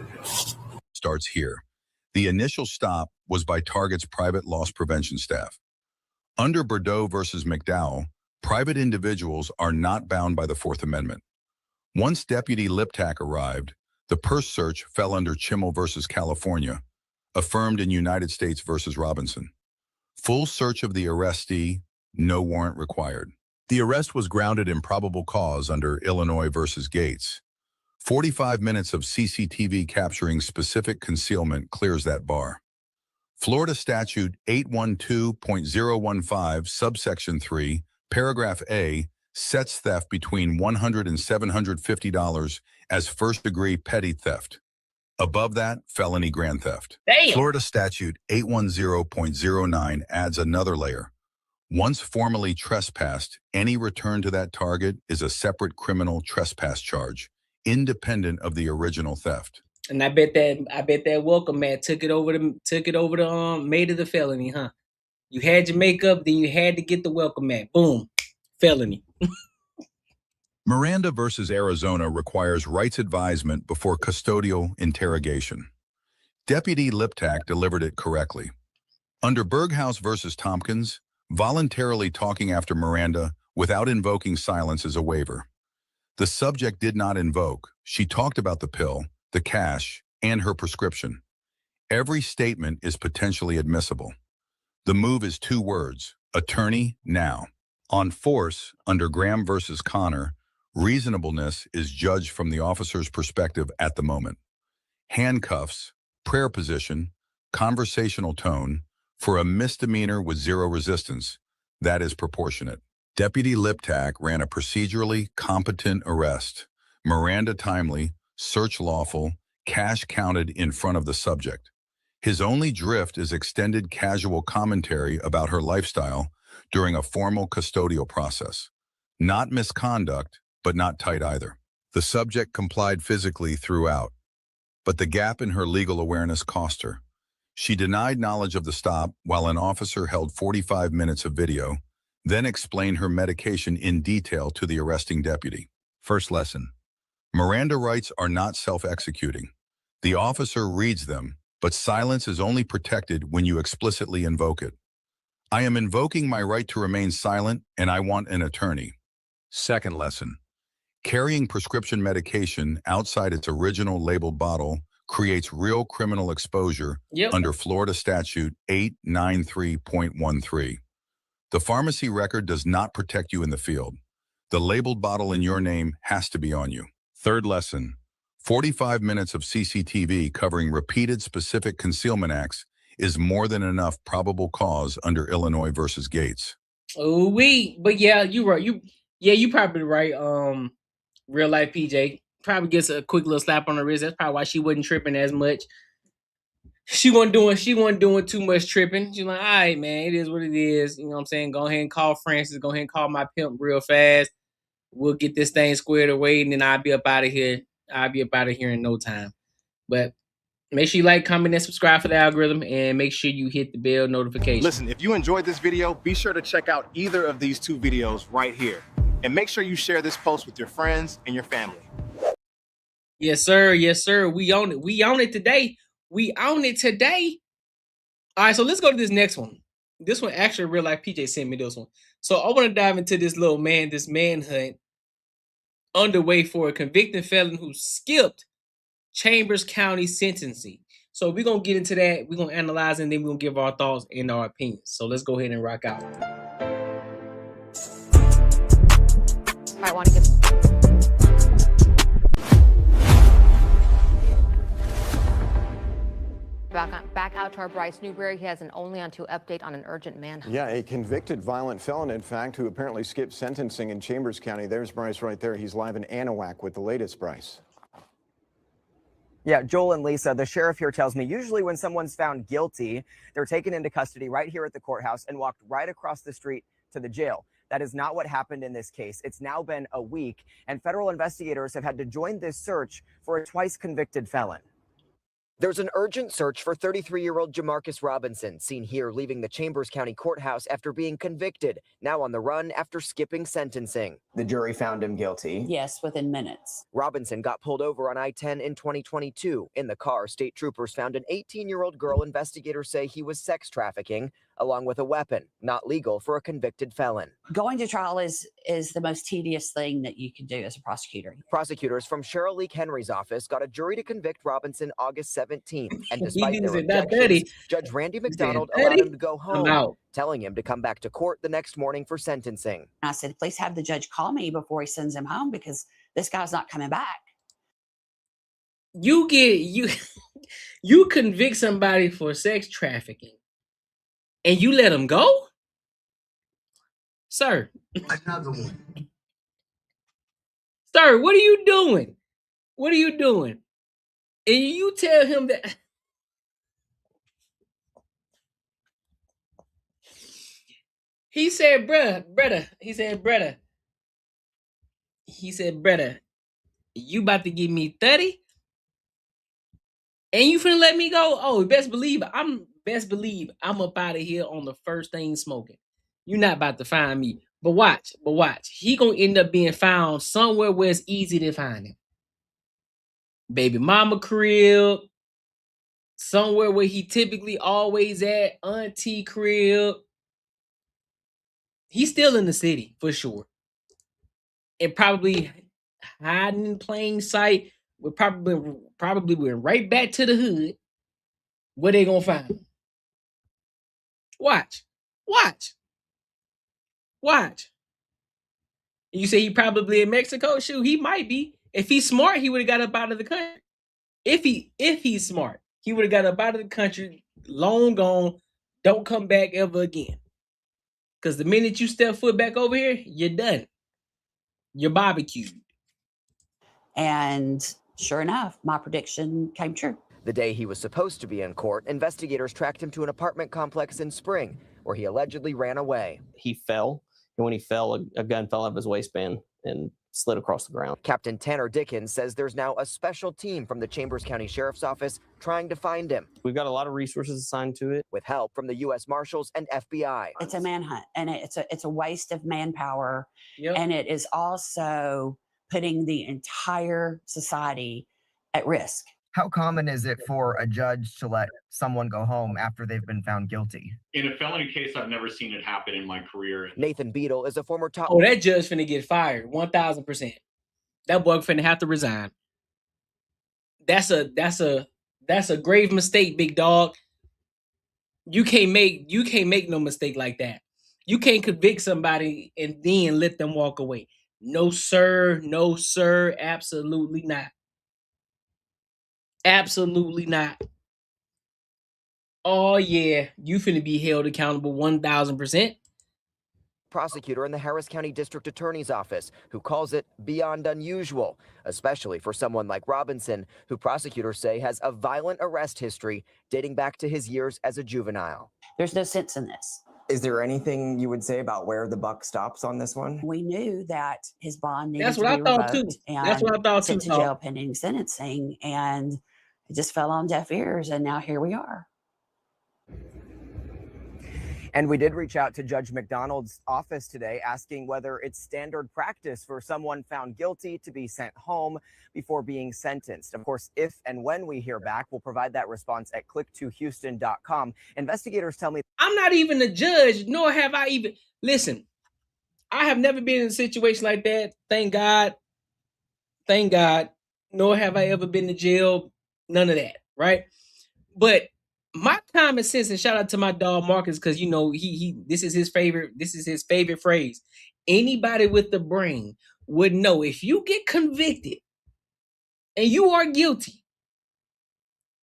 Starts here. The initial stop was by Target's private loss prevention staff. Under Bordeaux versus McDowell, private individuals are not bound by the Fourth Amendment. Once Deputy Liptak arrived, the purse search fell under Chimmel versus California, affirmed in United States versus Robinson. Full search of the arrestee, no warrant required. The arrest was grounded in probable cause under Illinois versus Gates. 45 minutes of CCTV capturing specific concealment clears that bar. Florida Statute 812.015, subsection 3, paragraph A, sets theft between $100 and $750 as first-degree petty theft. Above that, felony grand theft. Damn. Florida Statute 810.09 adds another layer. Once formally trespassed, any return to that target is a separate criminal trespass charge, independent of the original theft. And I bet that welcome mat took it over to made it a felony, huh? You had your makeup, then you had to get the welcome mat. Boom, felony. Miranda versus Arizona requires rights advisement before custodial interrogation. Deputy Liptak delivered it correctly. Under Berghaus versus Tompkins, voluntarily talking after Miranda without invoking silence is a waiver. The subject did not invoke. She talked about the pill, the cash, and her prescription. Every statement is potentially admissible. The move is 2 words, attorney now. On force, under Graham versus Connor, reasonableness is judged from the officer's perspective at the moment. Handcuffs, prayer position, conversational tone, for a misdemeanor with 0 resistance, that is proportionate. Deputy Liptak ran a procedurally competent arrest. Miranda timely, search lawful, cash counted in front of the subject. His only drift is extended casual commentary about her lifestyle during a formal custodial process. Not misconduct, but not tight either. The subject complied physically throughout, but the gap in her legal awareness cost her. She denied knowledge of the stop while an officer held 45 minutes of video, then explained her medication in detail to the arresting deputy. First lesson. Miranda rights are not self-executing. The officer reads them, but silence is only protected when you explicitly invoke it. I am invoking my right to remain silent, and I want an attorney. Second lesson. Carrying prescription medication outside its original labeled bottle creates real criminal exposure under Florida Statute 893.13. The pharmacy record does not protect you in the field. The labeled bottle in your name has to be on you. Third lesson. 45 minutes of CCTV covering repeated specific concealment acts is more than enough probable cause under Illinois versus Gates. But yeah, you're right. You probably right. Real life PJ probably gets a quick little slap on the wrist. That's probably why she wasn't tripping as much. She wasn't doing too much tripping. She's like, all right, man, it is what it is. You know what I'm saying? Go ahead and call Francis. Go ahead and call my pimp real fast. We'll get this thing squared away, and then I'll be up out of here. I'll be up out of here in no time. But make sure you like, comment, and subscribe for the algorithm, and make sure you hit the bell notification. Listen, if you enjoyed this video, be sure to check out either of these 2 videos right here. And make sure you share this post with your friends and your family. Yes, sir. Yes, sir. We own it. We own it today. We own it today. All right, so let's go to this next one. This one, actually, real life PJ sent me this one. So I want to dive into this manhunt underway for a convicted felon who skipped Chambers County sentencing. So we're going to get into that. We're going to analyze, and then we're going to give our thoughts and our opinions. So let's go ahead and rock out. I want to give... Back out to our Bryce Newberry. He has an only on 2 update on an urgent manhunt. Yeah, a convicted violent felon, in fact, who apparently skipped sentencing in Chambers County. There's Bryce right there. He's live in Anahuac with the latest, Bryce. Yeah, Joel and Lisa, the sheriff here tells me usually when someone's found guilty, they're taken into custody right here at the courthouse and walked right across the street to the jail. That is not what happened in this case. It's now been a week, and federal investigators have had to join this search for a twice convicted felon. There's an urgent search for 33-year-old Jamarcus Robinson, seen here leaving the Chambers County Courthouse after being convicted, now on the run after skipping sentencing. The jury found him guilty. Yes, within minutes. Robinson got pulled over on I-10 in 2022. In the car, state troopers found an 18-year-old girl investigators say he was sex trafficking, along with a weapon, not legal for a convicted felon. Going to trial is the most tedious thing that you can do as a prosecutor. Prosecutors from Cheryl Leak Henry's office got a jury to convict Robinson August 17th, and despite their objections, Judge Randy McDonald allowed him to go home, telling him to come back to court the next morning for sentencing. I said, please have the judge call me before he sends him home because this guy's not coming back. You convict somebody for sex trafficking and you let them go? Sir. Another one. Sir, what are you doing? What are you doing? And you tell him that he said, brother, you about to give me 30? And you finna let me go? Oh, best believe I'm up out of here on the first thing smoking. You're not about to find me. But watch. He gonna end up being found somewhere where it's easy to find him. Baby mama crib, somewhere where he typically always at, auntie crib. He's still in the city for sure. And probably hiding in plain sight. We're probably went right back to the hood where they gonna find him. Watch. You say he probably in Mexico? Shoot, he might be. If he's smart, he would have got up out of the country. If he's smart, he would have got up out of the country, long gone, don't come back ever again. Because the minute you step foot back over here, you're done. You're barbecued. And sure enough, my prediction came true. The day he was supposed to be in court, investigators tracked him to an apartment complex in Spring, where he allegedly ran away. He fell, and when he fell, a gun fell out of his waistband and slid across the ground. Captain Tanner Dickens says there's now a special team from the Chambers County Sheriff's Office trying to find him. We've got a lot of resources assigned to it. With help from the U.S. Marshals and FBI. It's a manhunt, and it's a waste of manpower, and it is also putting the entire society at risk. How common is it for a judge to let someone go home after they've been found guilty? In a felony case, I've never seen it happen in my career. Nathan Beadle is a former top... Oh, that judge finna get fired, 1,000%. That boy finna have to resign. That's a grave mistake, big dog. You can't make no mistake like that. You can't convict somebody and then let them walk away. No, sir. No, sir. Absolutely not. Absolutely not. Oh, yeah. You finna be held accountable 1,000%. Prosecutor in the Harris County District Attorney's Office, who calls it beyond unusual, especially for someone like Robinson, who prosecutors say has a violent arrest history dating back to his years as a juvenile. There's no sense in this. Is there anything you would say about where the buck stops on this one? We knew that his bond needed That's to what be I thought revoked too. That's what I thought sent too. to jail pending sentencing, and it just fell on deaf ears, and now here we are. And we did reach out to Judge McDonald's office today asking whether it's standard practice for someone found guilty to be sent home before being sentenced. Of course, if and when we hear back, we'll provide that response at click2houston.com. Investigators tell me I'm not even a judge, nor have I even... Listen, I have never been in a situation like that. Thank God. Thank God. Nor have I ever been to jail. None of that, right? But my common sense, and shout out to my dog Marcus, because you know this is his favorite phrase. Anybody with the brain would know if you get convicted and you are guilty,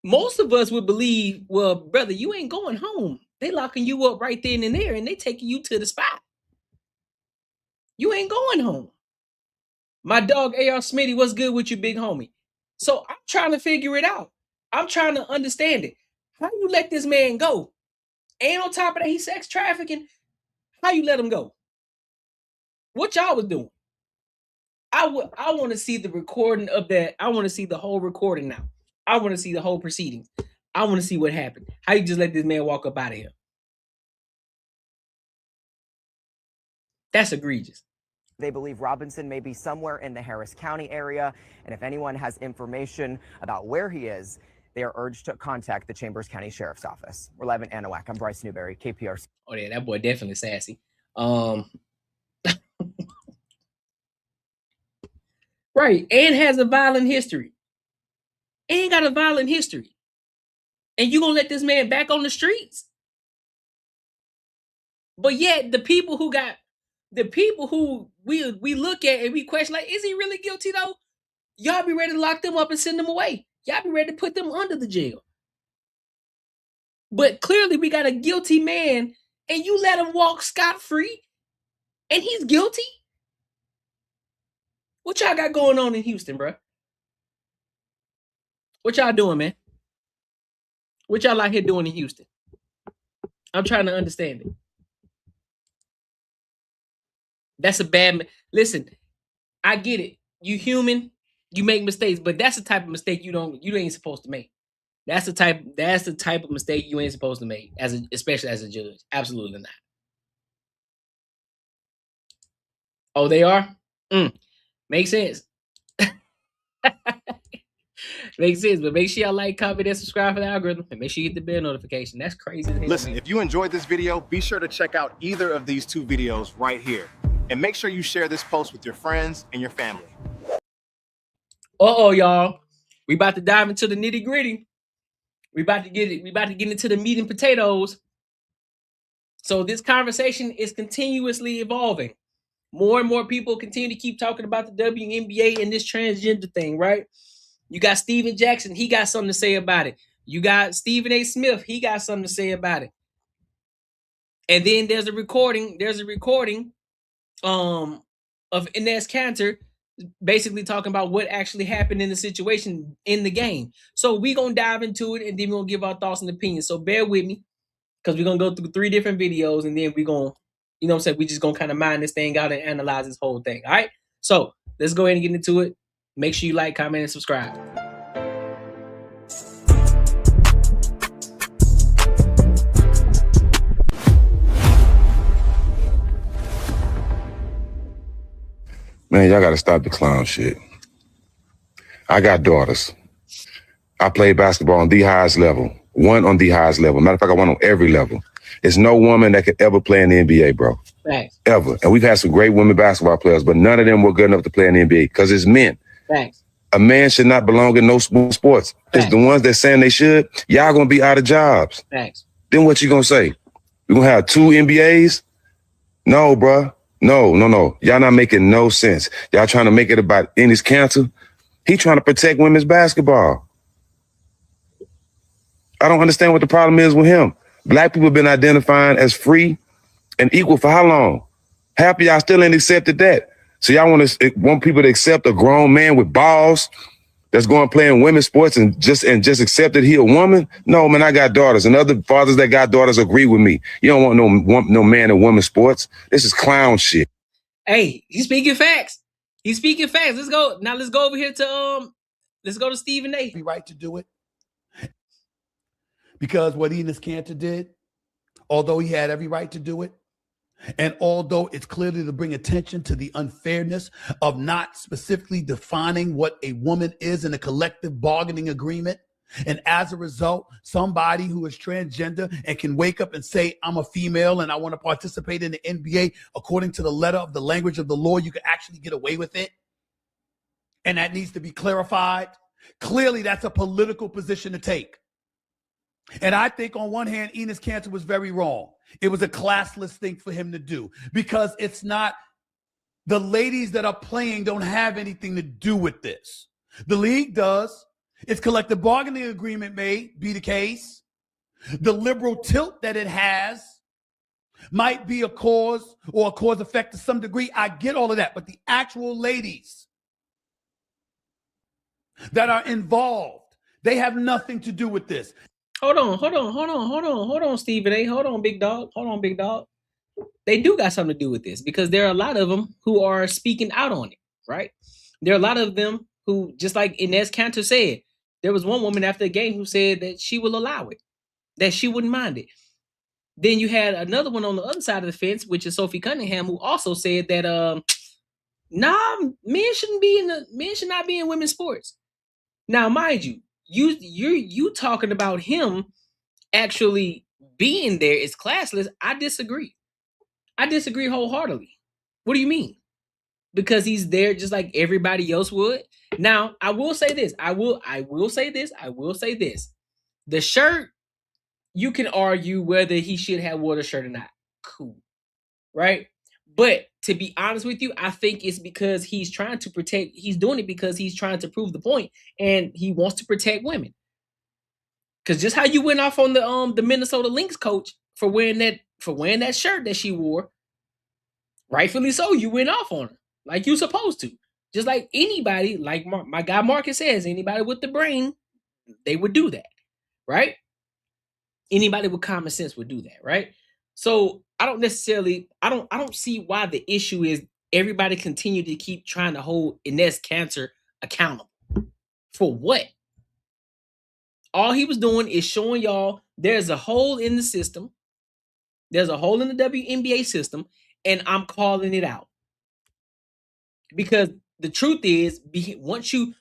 most of us would believe, well, brother, you ain't going home. They locking you up right then and there, and they taking you to the spot. You ain't going home. My dog AR Smitty, what's good with you, big homie? So I'm trying to figure it out. I'm trying to understand it. How you let this man go? And on top of that, he's sex trafficking. How you let him go? What y'all was doing? I want to see the recording of that. I want to see the whole recording now. I want to see the whole proceedings. I want to see what happened. How you just let this man walk up out of here? That's egregious. They believe Robinson may be somewhere in the Harris County area, and if anyone has information about where he is, they are urged to contact the Chambers County Sheriff's Office. We're live in Anahuac. I'm Bryce Newberry, KPRC. Oh yeah, that boy definitely sassy. Right, and has a violent history. And got a violent history. And you gonna let this man back on the streets? But yet the people who we look at and we question, like, is he really guilty though? Y'all be ready to lock them up and send them away. Y'all be ready to put them under the jail. But clearly we got a guilty man and you let him walk scot-free and he's guilty? What y'all got going on in Houston, bro? What y'all doing, man? What y'all out here doing in Houston? I'm trying to understand it. That's a bad... Listen, I get it. You human, you make mistakes, but that's the type of mistake you ain't supposed to make. That's the type of mistake you ain't supposed to make, especially as a judge. Absolutely not. Oh, they are? Makes sense. Makes sense, but make sure y'all like, comment, and subscribe for the algorithm, and make sure you get the bell notification. That's crazy. Listen, if you enjoyed this video, be sure to check out either of these two videos right here. And make sure you share this post with your friends and your family. Uh-oh, y'all. We about to dive into the nitty-gritty. We about to get into the meat and potatoes. So this conversation is continuously evolving. More and more people continue to keep talking about the WNBA and this transgender thing, right? You got Steven Jackson, he got something to say about it. You got Stephen A. Smith, he got something to say about it. And then there's a recording of Enes Kanter basically talking about what actually happened in the situation in the game. So we're going to dive into it, and then we're going to give our thoughts and opinions. So bear with me, because we're going to go through 3 different videos, and then we're going to, you know what I'm saying, we just going to kind of mine this thing out and analyze this whole thing. All right? So let's go ahead and get into it. Make sure you like, comment, and subscribe. Man, y'all got to stop the clown shit. I got daughters. I played basketball on the highest level. One on the highest level. Matter of fact, I won on every level. There's no woman that could ever play in the NBA, bro. Thanks. Ever. And we've had some great women basketball players, but none of them were good enough to play in the NBA because it's men. Thanks. A man should not belong in no sports. It's the ones that saying they should, y'all gonna be out of jobs. Thanks. Then what you gonna say? You gonna have 2 NBAs? No, bro. No. Y'all not making no sense. Y'all trying to make it about Enes Kanter. He trying to protect women's basketball. I don't understand what the problem is with him. Black people have been identifying as free and equal for how long? Half of y'all still ain't accepted that. So y'all want people to accept a grown man with balls that's going to play in women's sports and just accept that he a woman? No, man, I got daughters, and other fathers that got daughters agree with me. You don't want no man in women's sports. This is clown shit. Hey, he's speaking facts. He's speaking facts. Let's go over here to let's go to Stephen A. Be right to do it. Because what Enes Kanter did, although he had every right to do it, and although it's clearly to bring attention to the unfairness of not specifically defining what a woman is in a collective bargaining agreement, and as a result, somebody who is transgender and can wake up and say, I'm a female and I want to participate in the NBA, according to the letter of the language of the law, you can actually get away with it. And that needs to be clarified. Clearly, that's a political position to take. And I think on one hand, Enes Kanter was very wrong. It was a classless thing for him to do because it's not, the ladies that are playing don't have anything to do with this. The league does. Its collective bargaining agreement may be the case. The liberal tilt that it has might be a cause or a cause effect to some degree. I get all of that. But the actual ladies that are involved, they have nothing to do with this. Hold on, Stephen A. Hold on, big dog. They do got something to do with this because there are a lot of them who are speaking out on it, right? There are a lot of them who, just like Enes Kanter said, There was one woman after the game who said that she will allow it, that she wouldn't mind it. Then you had another one on the other side of the fence, which is Sophie Cunningham, who also said that nah, men should not be in women's sports. Now, mind you, you talking about him actually being there is classless. I disagree. I disagree wholeheartedly. What do you mean? Because he's there just like everybody else would. Now, I will say this. I will say this. The shirt, you can argue whether he should have worn a shirt or not. Cool. Right? But to be honest with you, I think it's because he's trying to protect, he's doing it because he's trying to prove the point and he wants to protect women. Because just how you went off on the Minnesota Lynx coach for wearing that shirt that she wore, rightfully so, you went off on her like you supposed to. Just like anybody, like my guy Marcus says, anybody with the brain, they would do that, right? Anybody with common sense would do that, right? So I don't see why the issue is everybody continue to keep trying to hold Enes Kanter accountable. For what? All he was doing is showing y'all there's a hole in the system. There's a hole in the WNBA system, and I'm calling it out. Because the truth is, once you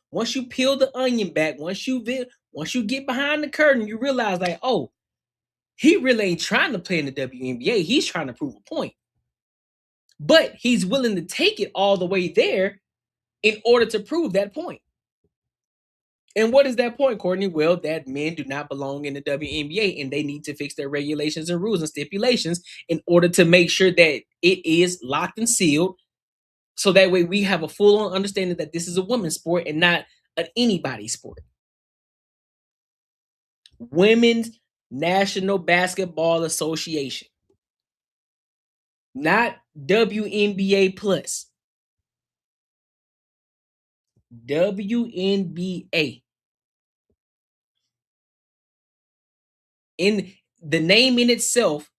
peel the onion back, once you get behind the curtain, you realize like, oh, he really ain't trying to play in the WNBA. He's trying to prove a point. But he's willing to take it all the way there in order to prove that point. And what is that point, Courtney? Well, that men do not belong in the WNBA and they need to fix their regulations and rules and stipulations in order to make sure that it is locked and sealed. So that way we have a full-on understanding that this is a women's sport and not an anybody sport. Women's National Basketball Association. Not WNBA plus. WNBA. In the name in itself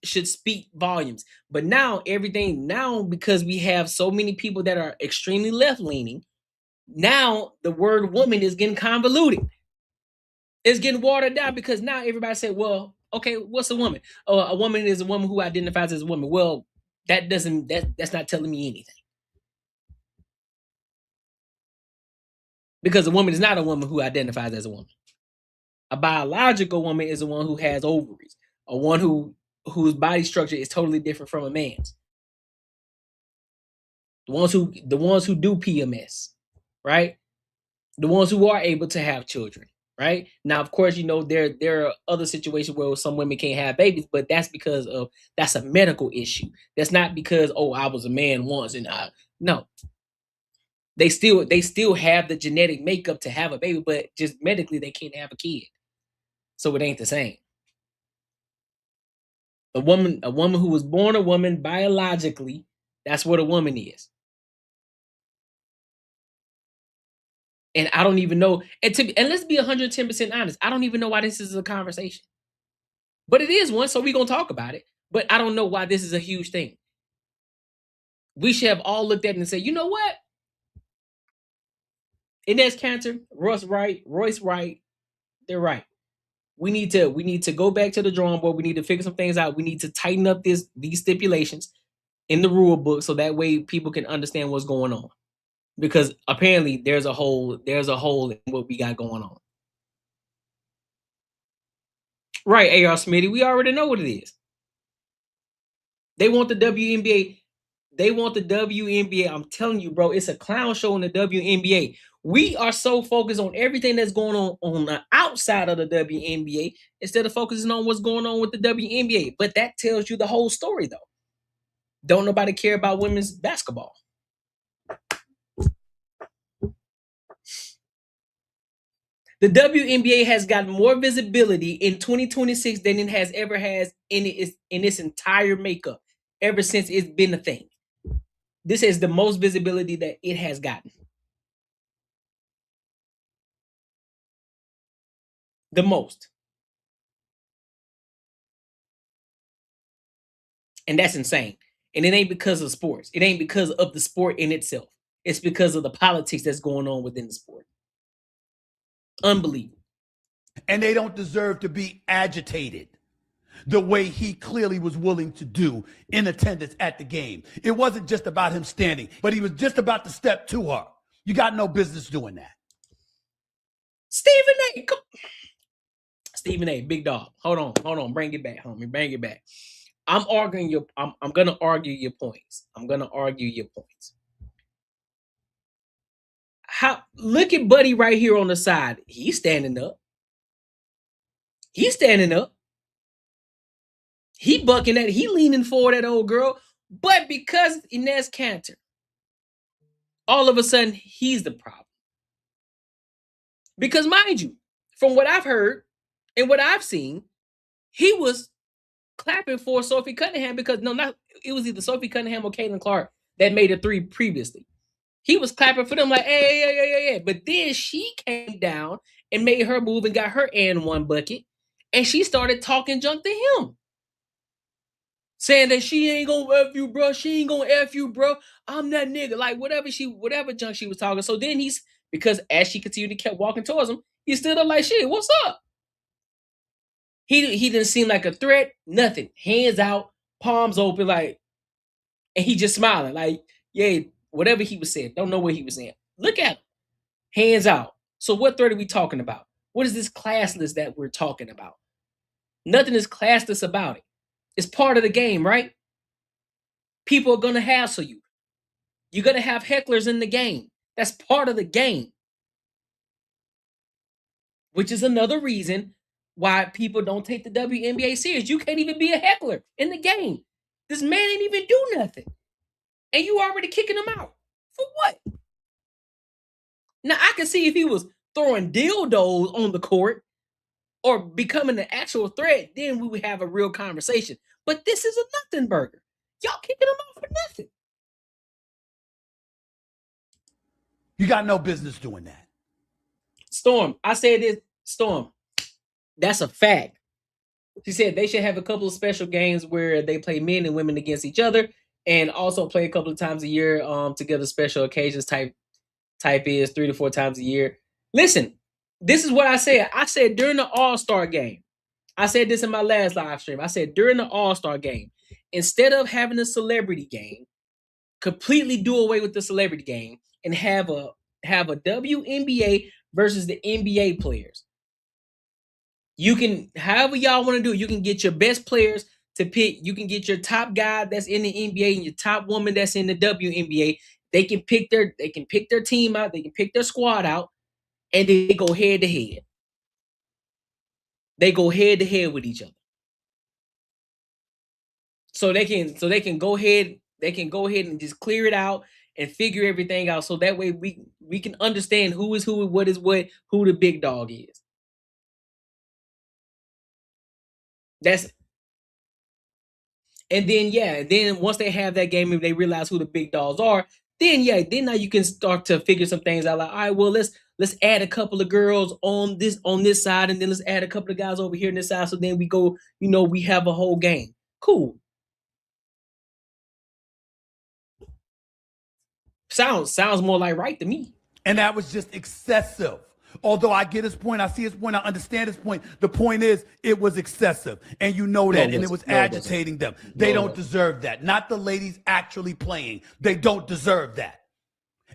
should speak volumes. But now because we have so many people that are extremely left-leaning, now the word woman is getting convoluted. It's getting watered down because now everybody said, well, okay, what's a woman? Oh, a woman is a woman who identifies as a woman. Well, that's not telling me anything. Because a woman is not a woman who identifies as a woman. A biological woman is a one who has ovaries, a one whose body structure is totally different from a man's. The ones who do PMS, right? The ones who are able to have children, right? Now, of course, there are other situations where some women can't have babies, but that's because that's a medical issue. That's not because, oh, I was a man once and no. They still have the genetic makeup to have a baby, but just medically they can't have a kid. So it ain't the same. A woman who was born a woman biologically, that's what a woman is. And I don't even know, and let's be 110% honest, I don't even know why this is a conversation. But it is one, so we're going to talk about it. But I don't know why this is a huge thing. We should have all looked at it and said, you know what? Enes Kanter, Royce Wright, they're right. We need to go back to the drawing board. We need to figure some things out. We need to tighten up these stipulations in the rule book so that way people can understand what's going on. Because apparently there's a hole in what we got going on. Right, AR Smitty, we already know what it is. They want the WNBA. I'm telling you, bro, it's a clown show in the WNBA. We are so focused on everything that's going on the outside of the WNBA instead of focusing on what's going on with the WNBA. But that tells you the whole story, though. Don't nobody care about women's basketball. The WNBA has got more visibility in 2026 than it has ever has in its entire makeup ever since it's been a thing. This is the most visibility that it has gotten. The most. And that's insane. And it ain't because of sports. It ain't because of the sport in itself. It's because of the politics that's going on within the sport. Unbelievable. And they don't deserve to be agitated the way he clearly was willing to do in attendance at the game. It wasn't just about him standing, but he was just about to step to her. You got no business doing that. Stephen A. Stephen A. Big dog. Hold on. Bring it back, homie. Bring it back. I'm gonna argue your points. Look at Buddy right here on the side. He's standing up. He bucking at it. He leaning forward at old girl. But because Enes Kanter, all of a sudden, he's the problem. Because mind you, from what I've heard and what I've seen, he was clapping for Sophie Cunningham because it was either Sophie Cunningham or Caitlin Clark that made a 3 previously. He was clapping for them like, hey. But then she came down and made her move and got her and 1 bucket. And she started talking junk to him. Saying that she ain't gonna F you, bro. She ain't gonna F you, bro. I'm that nigga. Like, whatever junk she was talking. So then because as she continued to keep walking towards him, he stood up like, shit, what's up? He didn't seem like a threat, nothing. Hands out, palms open, like, and he just smiling, like, yeah, whatever he was saying. Don't know what he was saying. Look at him. Hands out. So what threat are we talking about? What is this classless that we're talking about? Nothing is classless about it. It's part of the game, right? People are going to hassle you. You're going to have hecklers in the game. That's part of the game. Which is another reason why people don't take the WNBA serious. You can't even be a heckler in the game. This man ain't even do nothing. And you already kicking him out. For what? Now, I can see if he was throwing dildos on the court or becoming an actual threat, then we would have a real conversation. But this is a nothing burger. Y'all kicking him out for nothing. You got no business doing that. Storm, I said this, Storm, that's a fact. She said they should have a couple of special games where they play men and women against each other and also play a couple of times a year together, special occasions type is 3 to 4 times a year. Listen, this is what I said. I said during the All-Star game, I said this in my last live stream. I said during the All-Star game, instead of having a celebrity game, completely do away with the celebrity game and have a WNBA versus the NBA players. You can, however y'all want to do it, you can get your best players to pick. You can get your top guy that's in the NBA and your top woman that's in the WNBA. They can pick their team out, they can pick their squad out, and they go head to head. They go head to head with each other. So they can go ahead and just clear it out and figure everything out. So that way we can understand who is who, what is what, who the big dog is. And then once they have that game and they realize who the big dogs are, then now you can start to figure some things out. Like, all right, well, let's add a couple of girls on this side, and then let's add a couple of guys over here on this side. So then we go, we have a whole game. Cool. Sounds more like right to me. And that was just excessive. Although I get his point, I see his point, I understand his point. The point is, it was excessive. And you know that, and it was agitating them. They don't deserve that. Not the ladies actually playing. They don't deserve that.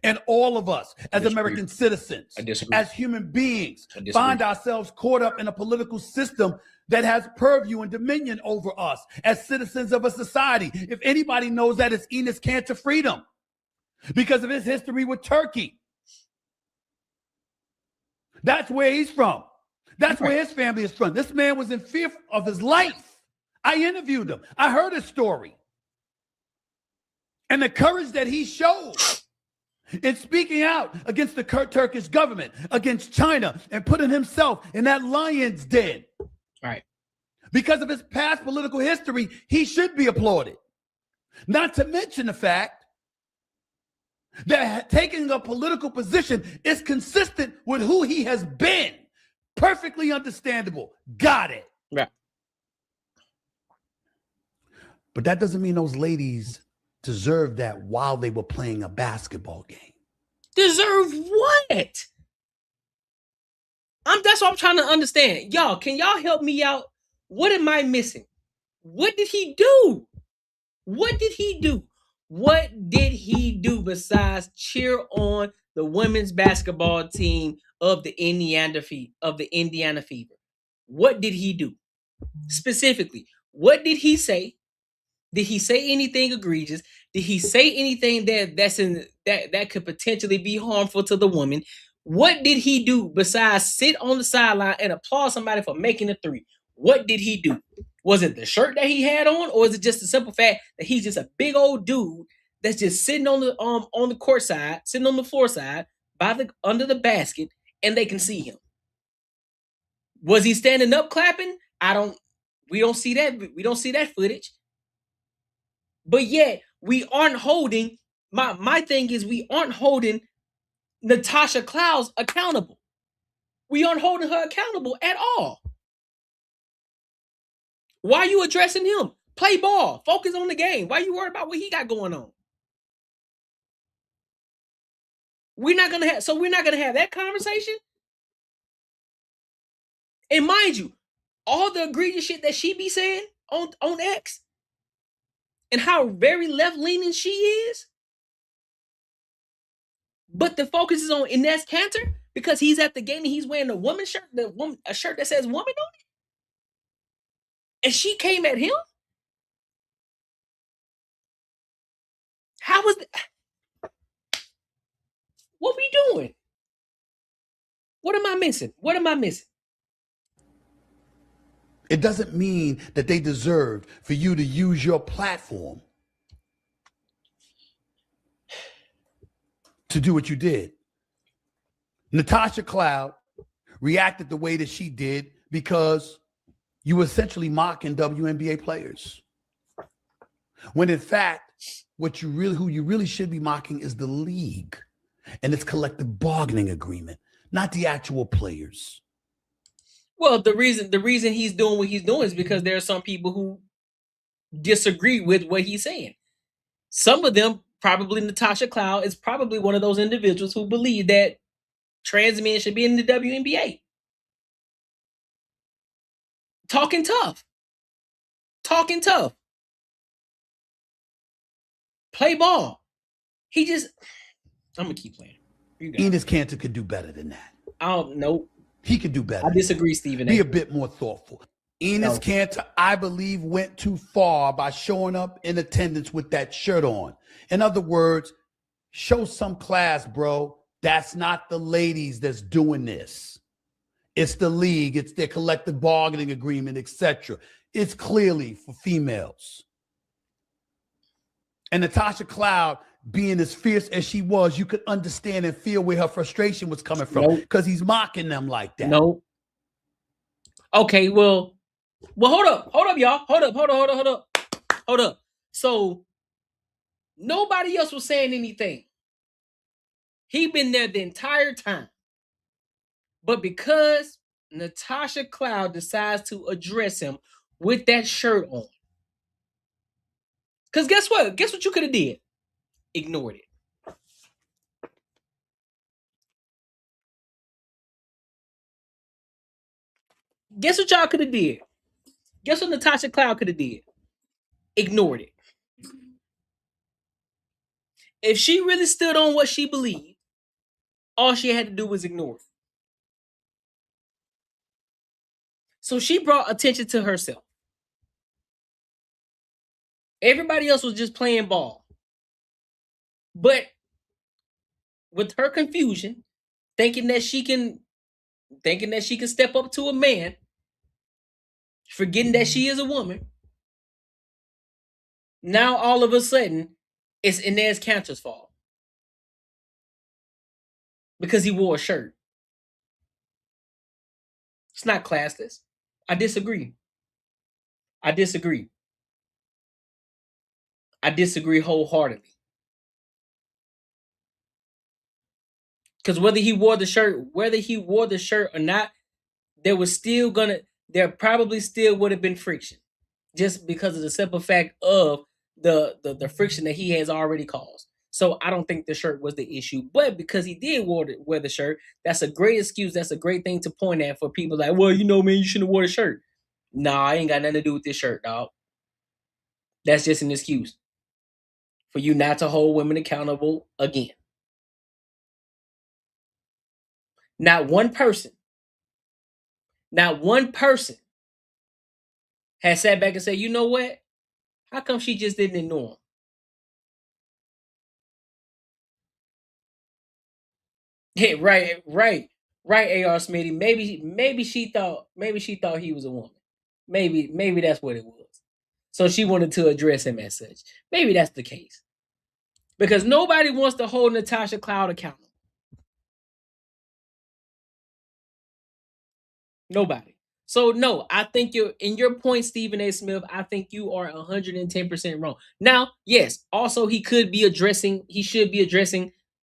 And all of us, as American citizens, as human beings, find ourselves caught up in a political system that has purview and dominion over us as citizens of a society. If anybody knows that, it's Enes Kanter Freedom, because of his history with Turkey. That's where he's from. That's where his family is from. This man was in fear of his life. I interviewed him. I heard his story. And the courage that he showed in speaking out against the Turkish government, against China, and putting himself in that lion's den. Right. Because of his past political history, he should be applauded. Not to mention the fact that taking a political position is consistent with who he has been. Perfectly understandable. Got it. Yeah. But that doesn't mean those ladies deserve that while they were playing a basketball game. Deserve what? That's what I'm trying to understand. Y'all, can y'all help me out? What am I missing? What did he do? What did he do? What did he do besides cheer on the women's basketball team of the Indiana Fever? What did he do? Specifically, what did he say? Did he say anything egregious? Did he say anything that could potentially be harmful to the woman? What did he do besides sit on the sideline and applaud somebody for making a three? What did he do? Was it the shirt that he had on, or is it just the simple fact that he's just a big old dude that's just sitting on the court side, sitting on the floor side, under the basket, and they can see him? Was he standing up clapping? We don't see that. We don't see that footage. But yet we aren't holding. My thing is, we aren't holding Natasha Cloud accountable. We aren't holding her accountable at all. Why are you addressing him? Play ball. Focus on the game. Why are you worried about what he got going on? We're not gonna have that conversation. And mind you, all the egregious shit that she be saying on X, and how very left-leaning she is. But the focus is on Enes Kanter because he's at the game and he's wearing a woman's shirt, a shirt that says woman on it. And she came at him. How was that? What we doing? What am I missing? What am I missing? It doesn't mean that they deserved for you to use your platform to do what you did. Natasha Cloud reacted the way that she did because you were essentially mocking WNBA players. When in fact, who you really should be mocking is the league and its collective bargaining agreement, not the actual players. Well, the reason he's doing what he's doing is because there are some people who disagree with what he's saying. Some of them, probably Natasha Cloud, is probably one of those individuals who believe that trans men should be in the WNBA. Talking tough. Play ball. I'm gonna keep playing. Enes Kanter could do better than that. Nope. He could do better. I disagree, Stephen. Be a bit more thoughtful. Enes Kanter, I believe, went too far by showing up in attendance with that shirt on. In other words, show some class, bro. That's not the ladies that's doing this. It's the league. It's their collective bargaining agreement, etc. It's clearly for females. And Natasha Cloud, being as fierce as she was, you could understand and feel where her frustration was coming from because he's mocking them like that. Nope. Okay, well, hold up, y'all. Hold up. So nobody else was saying anything. He been there the entire time. But because Natasha Cloud decides to address him with that shirt on. Because guess what? Guess what you could have did? Ignored it. Guess what y'all could have did? Guess what Natasha Cloud could have did? Ignored it. If she really stood on what she believed, all she had to do was ignore it. So she brought attention to herself. Everybody else was just playing ball. But with her confusion, thinking that she can step up to a man, forgetting that she is a woman, now all of a sudden it's Enes Kanter's fault. Because he wore a shirt. It's not classless. I disagree wholeheartedly. Because whether he wore the shirt or not, there probably still would have been friction. Just because of the simple fact of the friction that he has already caused. So I don't think the shirt was the issue. But because he did wear the shirt, that's a great excuse. That's a great thing to point at for people like, well, you know, man, you shouldn't have wore the shirt. Nah, I ain't got nothing to do with this shirt, dog. That's just an excuse for you not to hold women accountable again. Not one person has sat back and said, you know what? How come she just didn't ignore him? Hey, right, AR Smitty. Maybe she thought he was a woman. Maybe that's what it was. So she wanted to address him as such. Maybe that's the case. Because nobody wants to hold Natasha Cloud accountable. Nobody. So no, I think you're in your point, Stephen A. Smith. I think you are 110% wrong. Now, yes, also he should be addressing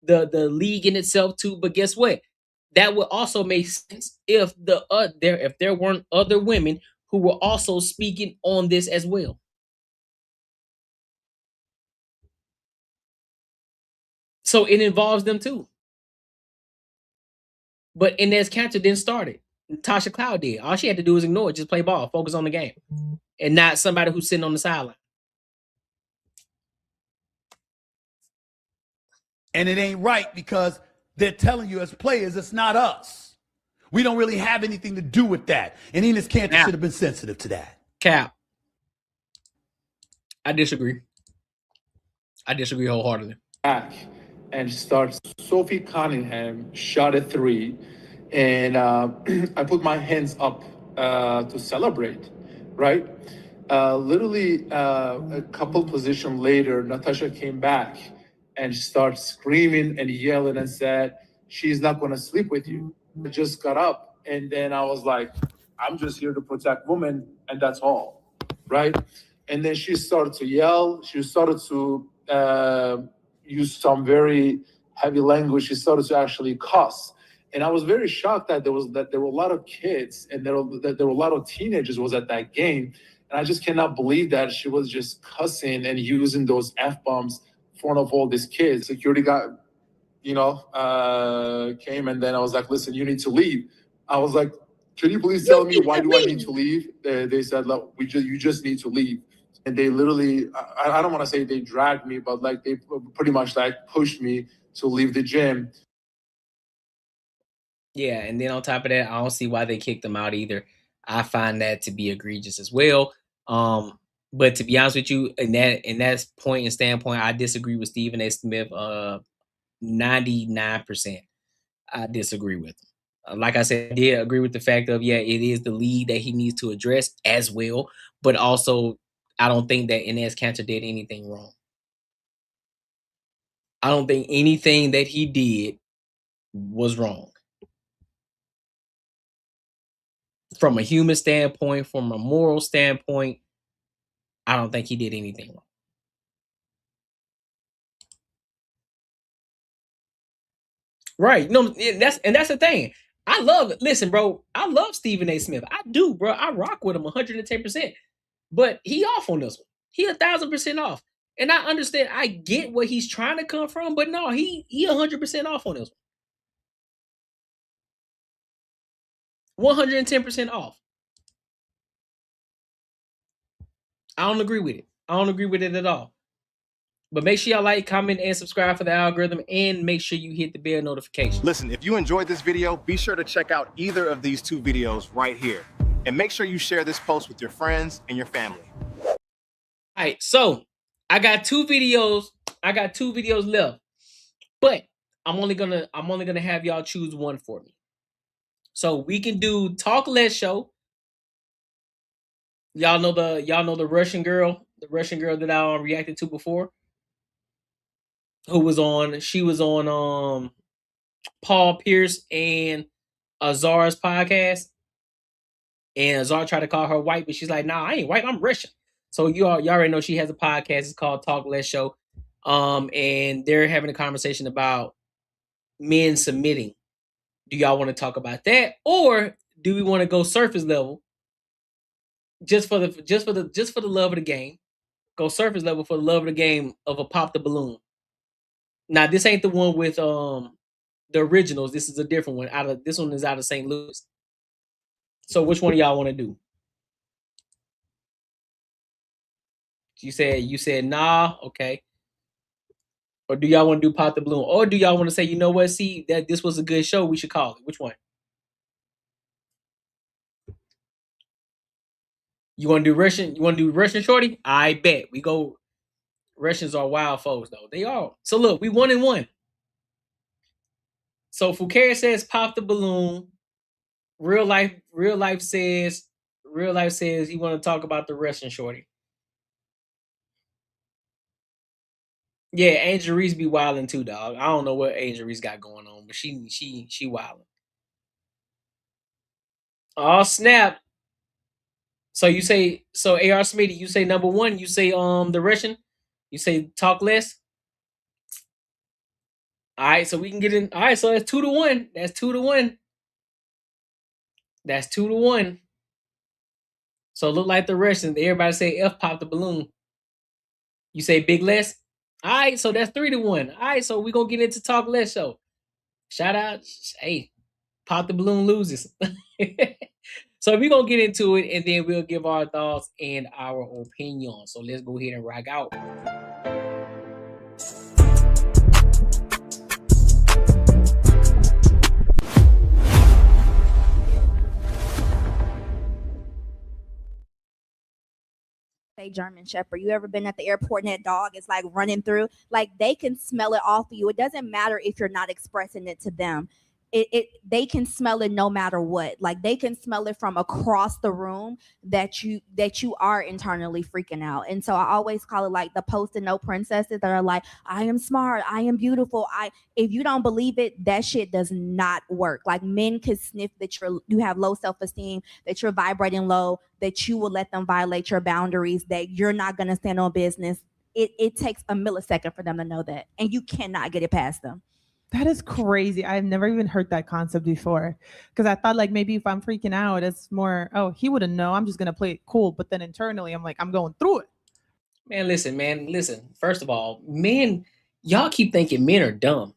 the league in itself too. But guess what? That would also make sense if there weren't other women who were also speaking on this as well. So it involves them too. But Enes Kanter didn't start it. Natasha Cloud did. All she had to do was ignore it, just play ball, focus on the game, and not somebody who's sitting on the sideline. And it ain't right because they're telling you as players, it's not us. We don't really have anything to do with that. And Enes Kanter should have been sensitive to that. Cap. I disagree. I disagree wholeheartedly. Back and starts. Sophie Cunningham shot a three, and I put my hands up to celebrate, right? Literally a couple position later, Natasha came back and started screaming and yelling and said, she's not going to sleep with you. I just got up, and then I was like, I'm just here to protect women, and that's all, right? And then she started to yell. She started to use some very heavy language. She started to actually cuss. And I was very shocked that there were a lot of kids and there were a lot of teenagers was at that game. And I just cannot believe that she was just cussing and using those F-bombs in front of all these kids. Security guy, came, and then I was like, listen, you need to leave. I was like, can you please tell me why do I need to leave? They said, look, you just need to leave. And they literally, I don't want to say they dragged me, but like they pretty much like pushed me to leave the gym. Yeah, and then on top of that, I don't see why they kicked them out either. I find that to be egregious as well. But to be honest with you, in that point and standpoint, I disagree with Stephen A. Smith 99%. I disagree with him. Like I said, I did agree with the fact of, yeah, it is the lead that he needs to address as well. But also, I don't think that Enes Kanter did anything wrong. I don't think anything that he did was wrong. From a human standpoint, from a moral standpoint, I don't think he did anything wrong. Right. No, that's the thing. I love it. Listen, bro, I love Stephen A. Smith. I do, bro. I rock with him 110%. But he off on this one. He 1,000% off. And I understand, I get where he's trying to come from, but no, he 100% off on this one. 110% off. I don't agree with it. I don't agree with it at all. But make sure y'all like, comment, and subscribe for the algorithm, and make sure you hit the bell notification. Listen, if you enjoyed this video, be sure to check out either of these two videos right here. And make sure you share this post with your friends and your family. All right, so I got two videos left. But I'm only gonna have y'all choose one for me. So we can do Talk Less Show. Y'all know the Russian girl, that I reacted to before. She was on Paul Pierce and Azar's podcast. And Azar tried to call her white, but she's like, nah, I ain't white, I'm Russian. So y'all already know she has a podcast. It's called Talk Less Show. And they're having a conversation about men submitting. Do y'all want to talk about that, or do we want to go surface level? Just for the love of the game, go surface level for the love of the game of a pop the balloon. Now this ain't the one with the originals. This is a different one. This one is out of St. Louis. So which one of y'all want to do? You said nah, okay. Or do y'all want to do Pop the Balloon? Or do y'all want to say, you know what? See that this was a good show. We should call it. Which one? You want to do Russian? You want to do Russian Shorty? I bet we go. Russians are wild folks, though. They are. So look, we 1-1. So Foucault says Pop the Balloon. Real life says he want to talk about the Russian Shorty. Yeah, Angel Reese be wilding too, dog. I don't know what Angel Reese got going on, but she wilding. Oh snap! So you say AR Smitty, you say number one, you say the Russian, you say talk less. All right, so we can get in. All right, so that's 2-1. That's 2-1. That's 2-1. So look like the Russians. Everybody say F Pop the Balloon. You say big less. All right, so that's 3-1. All right, so we're gonna get into talk less show. Shout out, hey, Pop the Balloon loses. So we're gonna get into it and then we'll give our thoughts and our opinion. So let's go ahead and rock out. German Shepherd. You ever been at the airport and that dog is like running through? Like they can smell it off of you. It doesn't matter if you're not expressing it to them. They can smell it no matter what. Like they can smell it from across the room that you are internally freaking out. And so I always call it like the post-it-note princesses that are like, I am smart, I am beautiful. If you don't believe it, that shit does not work. Like men can sniff that you have low self-esteem, that you're vibrating low, that you will let them violate your boundaries, that you're not gonna stand on business. It takes a millisecond for them to know that, and you cannot get it past them. That is crazy. I've never even heard that concept before, because I thought like maybe if I'm freaking out, it's more, oh, he wouldn't know. I'm just going to play it cool. But then internally, I'm like, I'm going through it. Man, listen. First of all, men, y'all keep thinking men are dumb.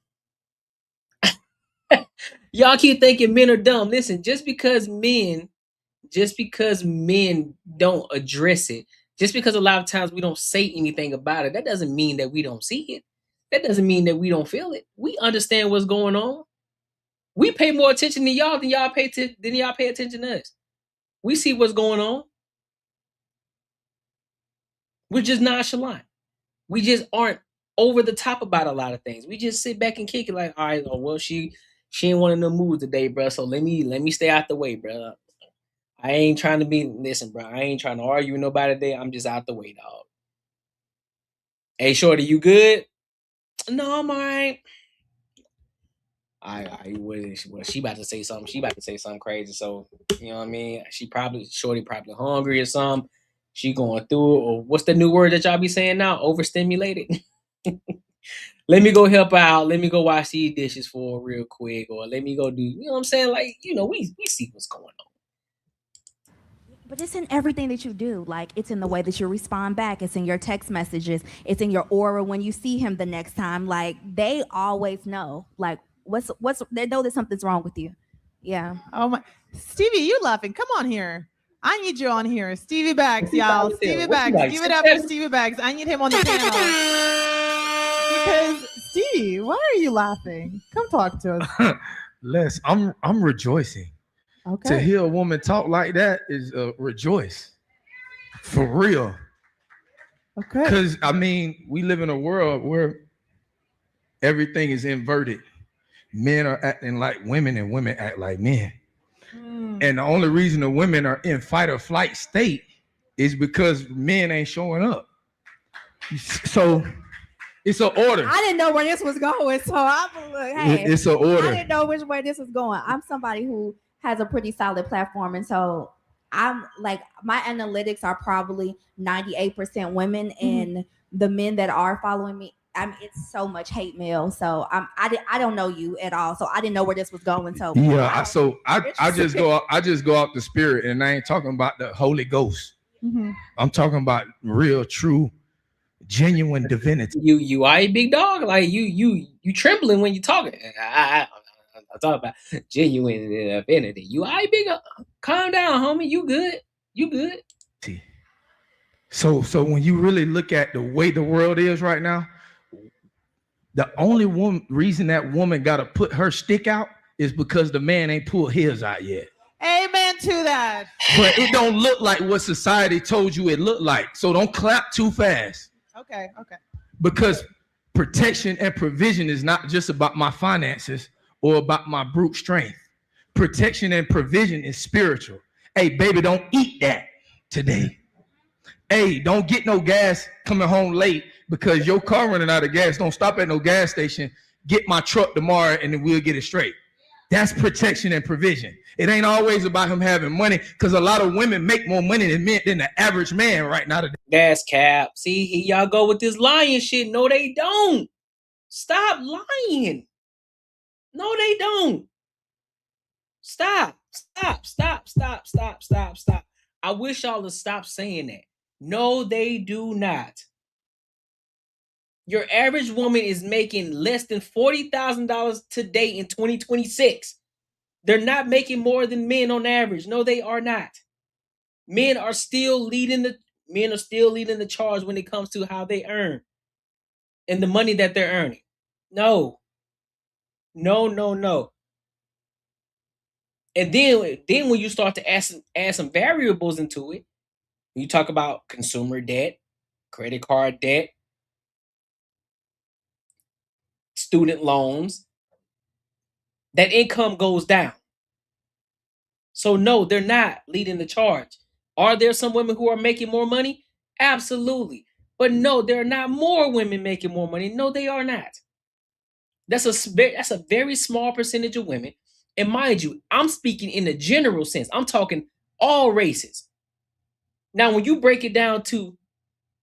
Y'all keep thinking men are dumb. Listen, just because men don't address it, just because a lot of times we don't say anything about it, that doesn't mean that we don't see it. That doesn't mean that we don't feel it. We understand what's going on. We pay more attention to y'all than y'all pay attention to us. We see what's going on. We're just nonchalant. We just aren't over the top about a lot of things. We just sit back and kick it like, all right, oh, well, she ain't one of them moves today, bro. So let me stay out the way, bro. I ain't trying to bro. I ain't trying to argue with nobody today. I'm just out the way, dog. Hey, shorty, you good? No, I'm all right. Well, she about to say something. She about to say something crazy. So, you know what I mean? Shorty probably hungry or something. She going through it. Or what's the new word that y'all be saying now? Overstimulated. Let me go help out. Let me go wash these dishes for her real quick. Or let me go do, you know what I'm saying? Like, you know, we see what's going on. But it's in everything that you do. Like, it's in the way that you respond back. It's in your text messages. It's in your aura when you see him the next time. Like, they always know. Like, they know that something's wrong with you. Yeah. Oh my, Stevie, you laughing? Come on here. I need you on here. Stevie Bags, y'all. Stevie Bags. Give it up for Stevie Bags. I need him on the panel. Because Stevie, why are you laughing? Come talk to us. Les, I'm rejoicing. Okay. To hear a woman talk like that is rejoice. For real. Okay. Because I mean, we live in a world where everything is inverted. Men are acting like women and women act like men. And the only reason the women are in fight or flight state is because men ain't showing up. So it's an order. I didn't know where this was going, so I'm like, hey, it's an order. I didn't know which way this was going. I'm somebody who has a pretty solid platform, and so I'm like, my analytics are probably 98% women, and the men that are following me, I mean, it's so much hate mail. So I don't know you at all, so I didn't know where this was going. So yeah, I just go off the spirit, and I ain't talking about the Holy Ghost. I'm talking about real, true, Genuine divinity. You are a big dog. Like you trembling when you talking. I talk about genuine divinity. You are a big. Calm down, homie. You good? You good? So when you really look at the way the world is right now, the only reason that woman got to put her stick out is because the man ain't pulled his out yet. Amen to that. But it don't look like what society told you it looked like. So don't clap too fast. Okay. Because protection and provision is not just about my finances or about my brute strength. Protection and provision is spiritual. Hey, baby, don't eat that today. Hey, don't get no gas coming home late because your car running out of gas. Don't stop at no gas station. Get my truck tomorrow and then we'll get it straight. That's protection and provision. It ain't always about him having money, because a lot of women make more money than the average man right now today. That's cap. See, here y'all go with this lying shit. No, they don't. Stop lying. No, they don't. Stop. I wish y'all to stop saying that. No, they do not. Your average woman is making less than $40,000 today in 2026. They're not making more than men on average. No, they are not. Men are still leading the charge when it comes to how they earn and the money that they're earning. No. And then when you start to add some variables into it, when you talk about consumer debt, credit card debt, student loans, that income goes down. So no, they're not leading the charge. Are there some women who are making more money? Absolutely. But no, there are not more women making more money. No, they are not. That's a very small percentage of women. And mind you, I'm speaking in a general sense. I'm talking all races. Now, when you break it down to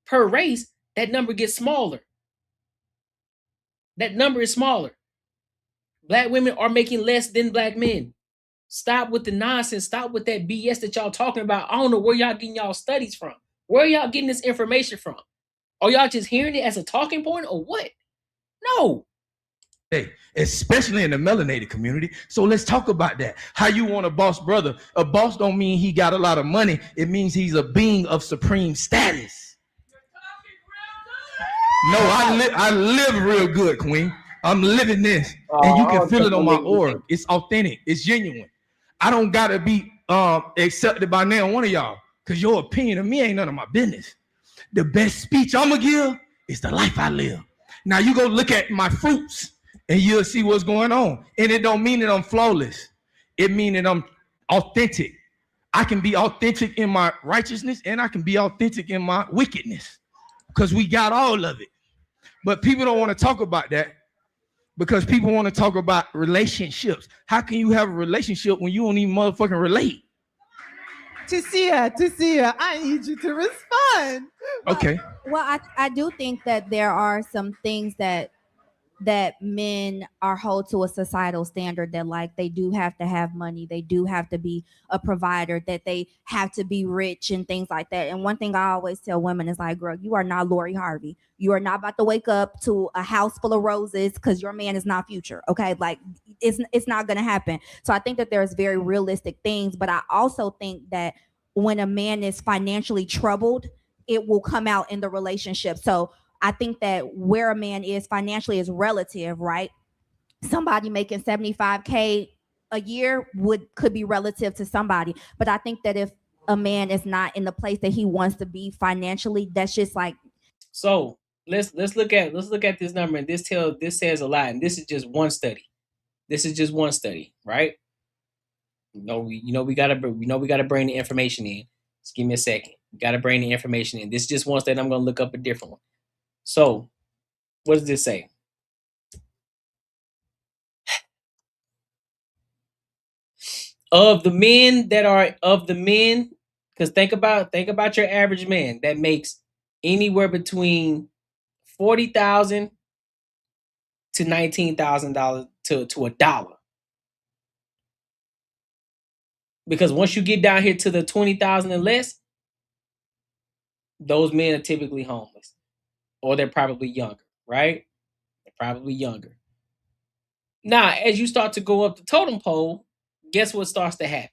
per race, that number gets smaller. That number is smaller. Black women are making less than black men. Stop with the nonsense. Stop with that BS that y'all talking about. I don't know where y'all getting y'all studies from. Where y'all getting this information from? Are y'all just hearing it as a talking point or what? No. Hey, especially in the melanated community. So let's talk about that. How you want a boss brother? A boss don't mean he got a lot of money. It means he's a being of supreme status. No, I live real good, Queen. I'm living this. And you can feel it on my aura. It's authentic. It's genuine. I don't gotta be accepted by now one of y'all, because your opinion of me ain't none of my business. The best speech I'm gonna give is the life I live. Now you go look at my fruits and you'll see what's going on. And it don't mean that I'm flawless. It means that I'm authentic. I can be authentic in my righteousness and I can be authentic in my wickedness, because we got all of it. But people don't want to talk about that, because people want to talk about relationships. How can you have a relationship when you don't even motherfucking relate? Tasia, I need you to respond. Okay. Well, I do think that there are some things that men are held to a societal standard, that like they do have to have money, they do have to be a provider, that they have to be rich and things like that. And one thing I always tell women is like, girl, you are not Lori Harvey. You are not about to wake up to a house full of roses because your man is not Future. Okay, like it's not gonna happen. So I think that there's very realistic things, but I also think that when a man is financially troubled, it will come out in the relationship. So I think that where a man is financially is relative, right? Somebody making $75K a year could be relative to somebody. But I think that if a man is not in the place that he wants to be financially, that's just like. So let's look at this number, and this says a lot. And this is just one study. Right? We gotta bring the information in. Just give me a second. We gotta bring the information in. This is just one study. I'm gonna look up a different one. So, what does this say? Of the men, because think about your average man that makes anywhere between $40,000 to $19,000 to a dollar. Because once you get down here to the 20,000 and less, those men are typically homeless. or they're probably younger, right? They're probably younger. Now, as you start to go up the totem pole, guess what starts to happen?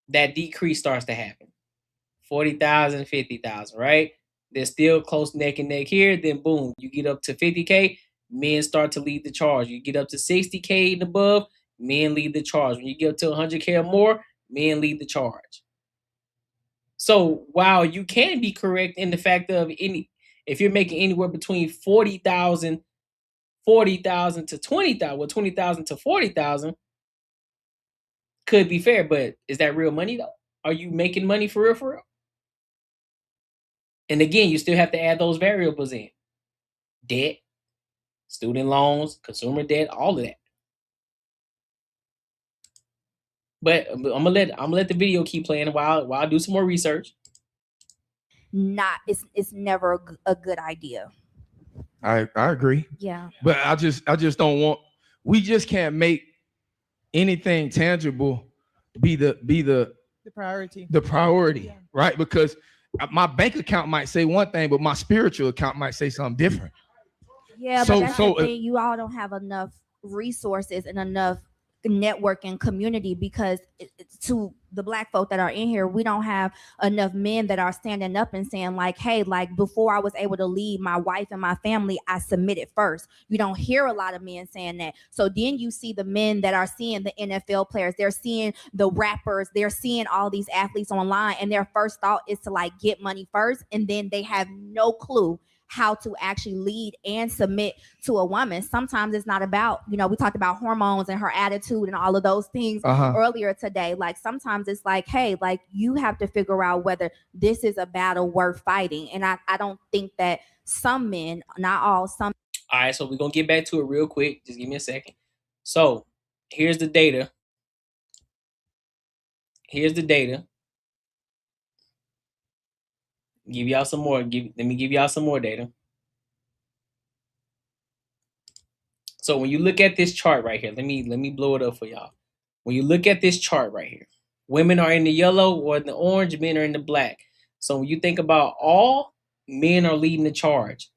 That decrease starts to happen. 40,000, 50,000, right? They're still close neck and neck here. Then boom, you get up to 50K, men start to lead the charge. You get up to 60K and above, men lead the charge. When you get up to 100K or more, men lead the charge. So while you can be correct in the fact of if you're making anywhere between 40,000 to 20,000, well, 20,000 to 40,000 could be fair, but is that real money though? Are you making money for real, for real? And again, you still have to add those variables in. Debt, student loans, consumer debt, all of that. But I'm gonna let the video keep playing while I do some more research. It's never a good idea. I agree. Yeah. But I just don't want. We just can't make anything tangible be the priority. The priority, right? Because my bank account might say one thing, but my spiritual account might say something different. Yeah, but that's the thing. You all don't have enough resources and enough network and community, because to the Black folk that are in here, we don't have enough men that are standing up and saying like, hey, like before I was able to lead my wife and my family, I submitted first. You don't hear a lot of men saying that. So then you see the men that are seeing the NFL players, they're seeing the rappers, they're seeing all these athletes online, and their first thought is to like get money first, and then they have no clue how to actually lead and submit to a woman. Sometimes it's not about, we talked about hormones and her attitude and all of those things earlier today. Like sometimes it's like, hey, like you have to figure out whether this is a battle worth fighting. And I don't think that some men, not all, some. All right, so we're going to get back to it real quick. Just give me a second. So here's the data. Give y'all some more. Let me give y'all some more data. So when you look at this chart right here, let me blow it up for y'all. When you look at this chart right here, women are in the yellow or in the orange, men are in the black. So when you think about all, men are leading the charge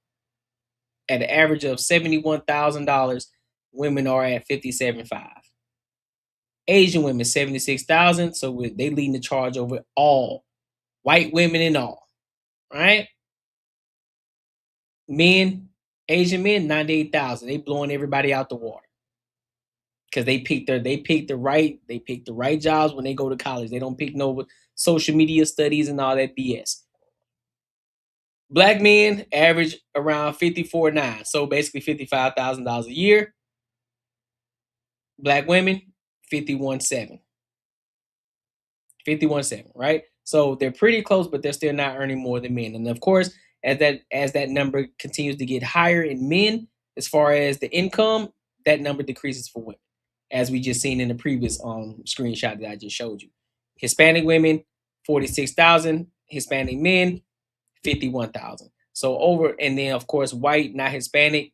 at an average of $71,000. Women are at $57,500. Asian women, $76,000. So they leading the charge over all white women and all. Right? Men, Asian men, 98,000. They blowing everybody out the water. Because they pick the right jobs when they go to college. They don't pick no social media studies and all that BS. Black men average around 54.9. So basically $55,000 a year. Black women, 51.7. 51.7, right? So they're pretty close, but they're still not earning more than men. And of course, as that number continues to get higher in men, as far as the income, that number decreases for women, as we just seen in the previous screenshot that I just showed you. Hispanic women, 46,000. Hispanic men, 51,000. So and then of course, white, not Hispanic,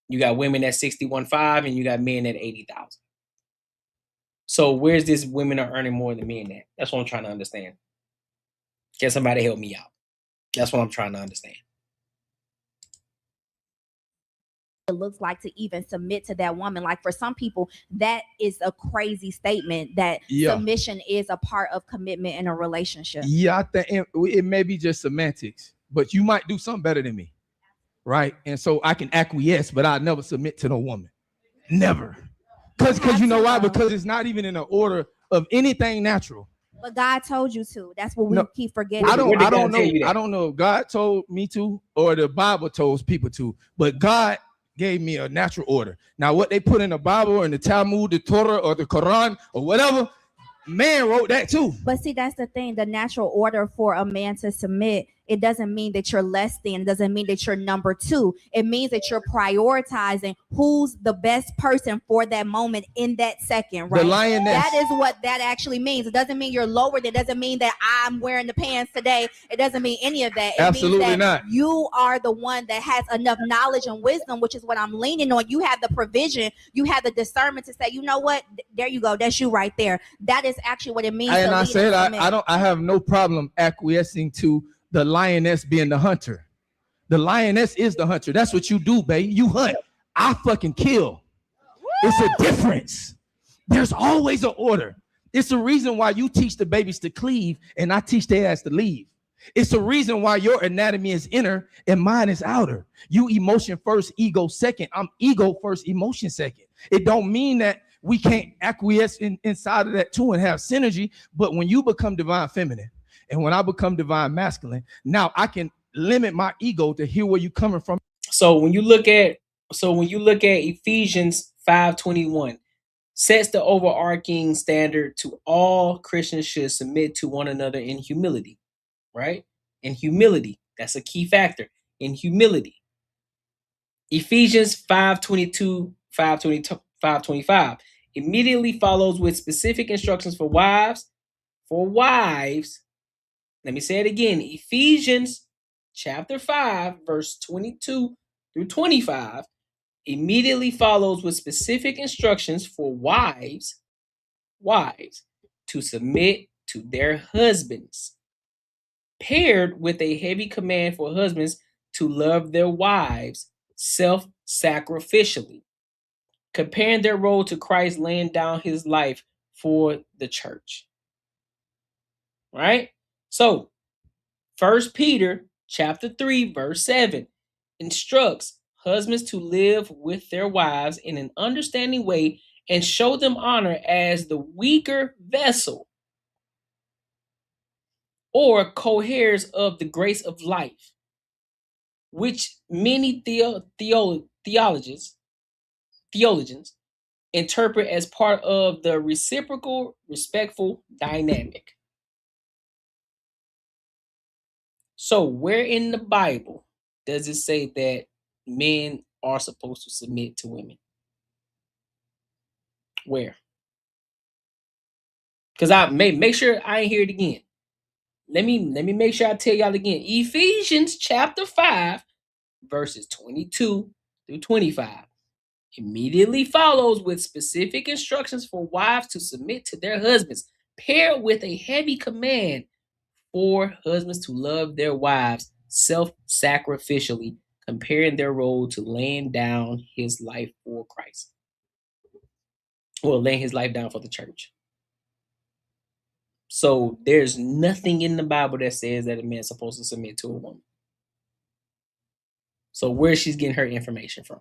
you got women at 61.5 and you got men at 80,000. So where's this women are earning more than men at? That's what I'm trying to understand. Can somebody help me out? That's what I'm trying to understand. It looks like to even submit to that woman. Like for some people, that is a crazy statement that submission is a part of commitment in a relationship. Yeah, I think it may be just semantics, but you might do something better than me, right? And so I can acquiesce, but I'll never submit to no woman. Never. Because you know why? Because it's not even in the order of anything natural. But God told you to. That's what we keep forgetting. I don't know. I don't know if God told me to or the Bible told people to, but God gave me a natural order. Now, what they put in the Bible or in the Talmud, the Torah, or the Quran, or whatever, man wrote that too. But see, that's the thing. The natural order for a man to submit, it doesn't mean that you're less than. It doesn't mean that you're number two. It means that you're prioritizing who's the best person for that moment in that second, right? The lioness. That is what that actually means. It doesn't mean you're lower. It doesn't mean that I'm wearing the pants today. It doesn't mean any of that. It Absolutely means that not. You are the one that has enough knowledge and wisdom, which is what I'm leaning on. You have the provision. You have the discernment to say, you know what? There you go. That's you right there. That is actually what it means. And I said I have no problem acquiescing to the lioness being the hunter. The lioness is the hunter. That's what you do, babe. You hunt. I fucking kill. It's a difference. There's always an order. It's a reason why you teach the babies to cleave and I teach their ass to leave. It's a reason why your anatomy is inner and mine is outer. You emotion first, ego second. I'm ego first, emotion second. It don't mean that we can't acquiesce inside of that too and have synergy. But when you become divine feminine and when I become divine masculine, now I can limit my ego to hear where you're coming from. So when you look at Ephesians 5:21, sets the overarching standard to all Christians should submit to one another in humility, right? In humility. That's a key factor. In humility. Ephesians 5:22, 5:25 immediately follows with specific instructions for wives. For wives, let me say it again. Ephesians chapter 5, verse 22 through 25 immediately follows with specific instructions for wives to submit to their husbands, paired with a heavy command for husbands to love their wives self-sacrificially, comparing their role to Christ laying down his life for the church. Right? So, 1 Peter chapter 3, verse 7 instructs husbands to live with their wives in an understanding way and show them honor as the weaker vessel or co-heirs of the grace of life, which many theologians interpret as part of the reciprocal, respectful dynamic. So where in the Bible does it say that men are supposed to submit to women? Where? Because I make sure I ain't hear it again. Let me make sure I tell y'all again. Ephesians chapter 5, verses 22 through 25 immediately follows with specific instructions for wives to submit to their husbands, paired with a heavy command for husbands to love their wives self-sacrificially, comparing their role to laying down his life for Christ. Well, laying his life down for the church. So there's nothing in the Bible that says that a man's supposed to submit to a woman. So where's she getting her information from?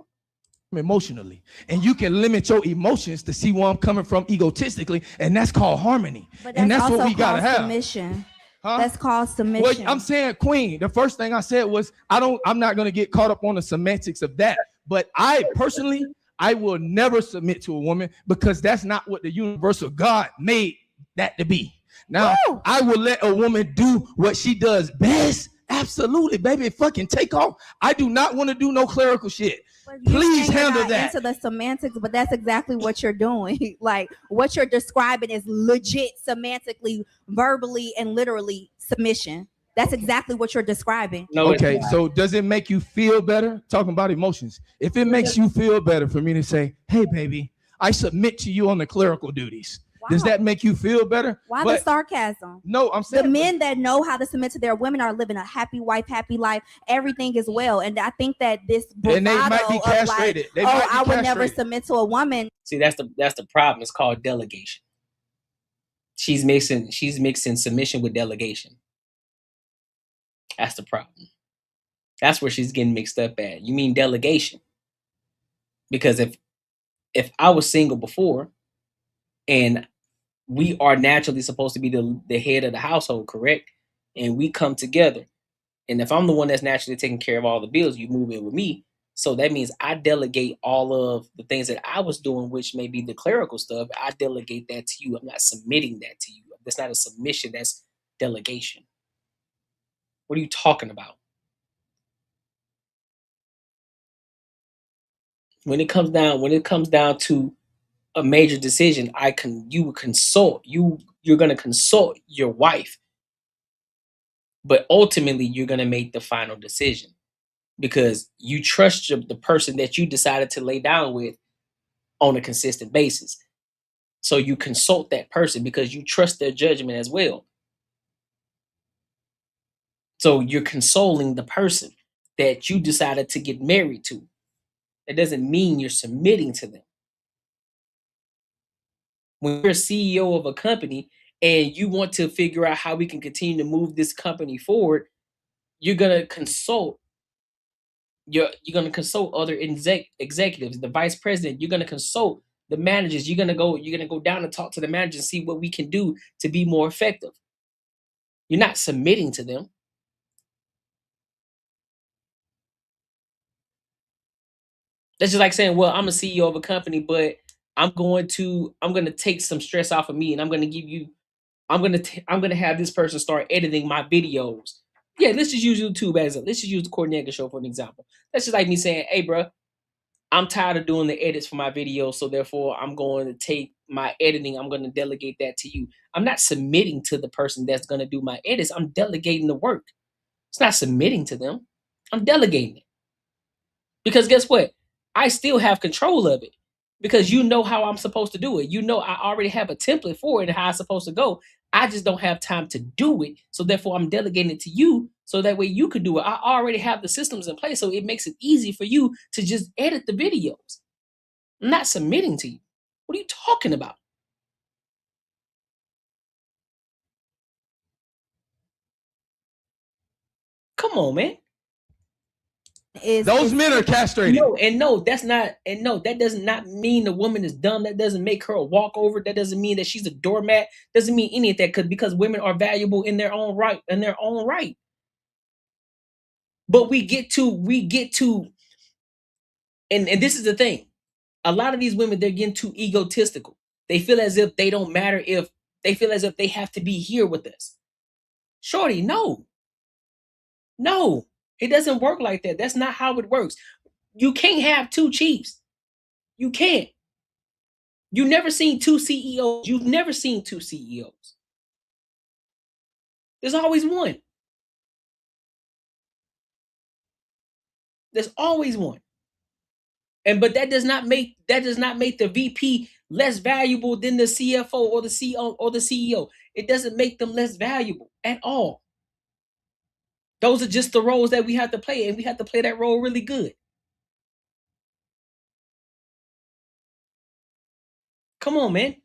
Emotionally. And you can limit your emotions to see where I'm coming from egotistically, and that's called harmony. And that's what we gotta have. Submission. Huh? That's called submission. Well, I'm saying, Queen, the first thing I said was I'm not gonna get caught up on the semantics of that. But I personally, I will never submit to a woman because that's not what the universal God made that to be. Now, I will let a woman do what she does best. Absolutely, baby. Fucking take off. I do not want to do no clerical shit. Please handle that. Into the semantics, but that's exactly what you're doing. Like what you're describing is legit semantically, verbally, and literally submission. That's exactly what you're describing. No, okay, so does it make you feel better? Talking about emotions. If it makes you feel better for me to say, hey, baby, I submit to you on the clerical duties. Wow. Does that make you feel better? Why the sarcasm? No, I'm saying the men that know how to submit to their women are living a happy wife, happy life. Everything is well. And I think that this bravado and they might be castrated. Of like, I would never submit to a woman. See, that's the problem. It's called delegation. She's mixing submission with delegation. That's the problem. That's where she's getting mixed up at. You mean delegation? Because if I was single before and we are naturally supposed to be the head of the household, correct? And we come together. And if I'm the one that's naturally taking care of all the bills, you move in with me. So that means I delegate all of the things that I was doing, which may be the clerical stuff. I delegate that to you. I'm not submitting that to you. That's not a submission. That's delegation. What are you talking about? When it comes down to a major decision, you're going to consult your wife, but ultimately you're going to make the final decision because you trust the person that you decided to lay down with on a consistent basis. So you consult that person because you trust their judgment as well. So you're consoling the person that you decided to get married to. That doesn't mean you're submitting to them. When you're a CEO of a company and you want to figure out how we can continue to move this company forward, you're gonna consult. You're gonna consult other executives, the vice president. You're gonna consult the managers. You're gonna go down and talk to the managers and see what we can do to be more effective. You're not submitting to them. That's just like saying, well, I'm a CEO of a company, but I'm going to take some stress off of me, and I'm going to have this person start editing my videos. Yeah, let's just use YouTube let's just use the Courtnee Edgar Show for an example. That's just like me saying, hey, bro, I'm tired of doing the edits for my videos, so therefore I'm going to take my editing, I'm going to delegate that to you. I'm not submitting to the person that's going to do my edits. I'm delegating the work. It's not submitting to them. I'm delegating it. Because guess what? I still have control of it. Because you know how I'm supposed to do it. You know I already have a template for it and how it's supposed to go. I just don't have time to do it. So therefore I'm delegating it to you so that way you could do it. I already have the systems in place, so it makes it easy for you to just edit the videos. I'm not submitting to you. What are you talking about? Come on, man. Those men are castrated. That does not mean the woman is dumb. That doesn't make her a walkover. That doesn't mean that she's a doormat. Doesn't mean any of that because women are valuable in their own right. But we get to, and this is the thing. A lot of these women, they're getting too egotistical. They feel as if they don't matter they feel as if they have to be here with us. Shorty, no. No, it doesn't work like that. That's not how it works. You can't have two chiefs. You can't. You've never seen two CEOs. You've never seen two CEOs. There's always one. There's always one. But that does not make the VP less valuable than the CFO or the CEO or the CEO. It doesn't make them less valuable at all. Those are just the roles that we have to play, and we have to play that role really good. Come on, man.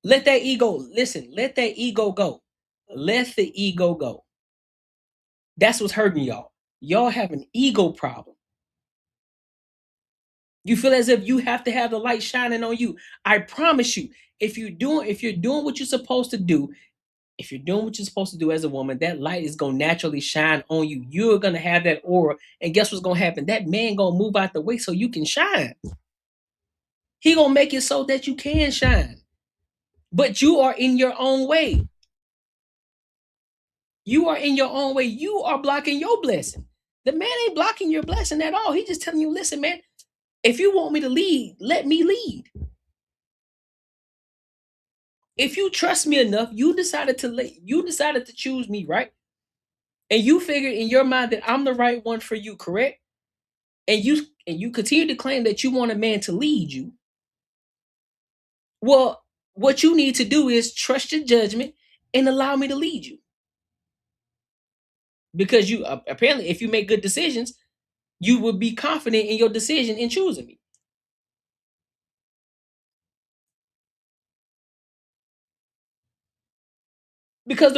Let that ego, let that ego go. Let the ego go. That's what's hurting y'all. Y'all have an ego problem. You feel as if you have to have the light shining on you. I promise you, if you're doing what you're supposed to do, if you're doing what you're supposed to do as a woman, that light is going to naturally shine on you. You're going to have that aura. And guess what's going to happen? That man going to move out the way so you can shine. He going to make it so that you can shine. But you are in your own way. You are in your own way. You are blocking your blessing. The man ain't blocking your blessing at all. He's just telling you, listen, man, if you want me to lead, let me lead. If you trust me enough, you decided to choose me, right? And you figured in your mind that I'm the right one for you, correct? And you continue to claim that you want a man to lead you. Well, what you need to do is trust your judgment and allow me to lead you. Because you apparently, if you make good decisions, you will be confident in your decision in choosing me. Because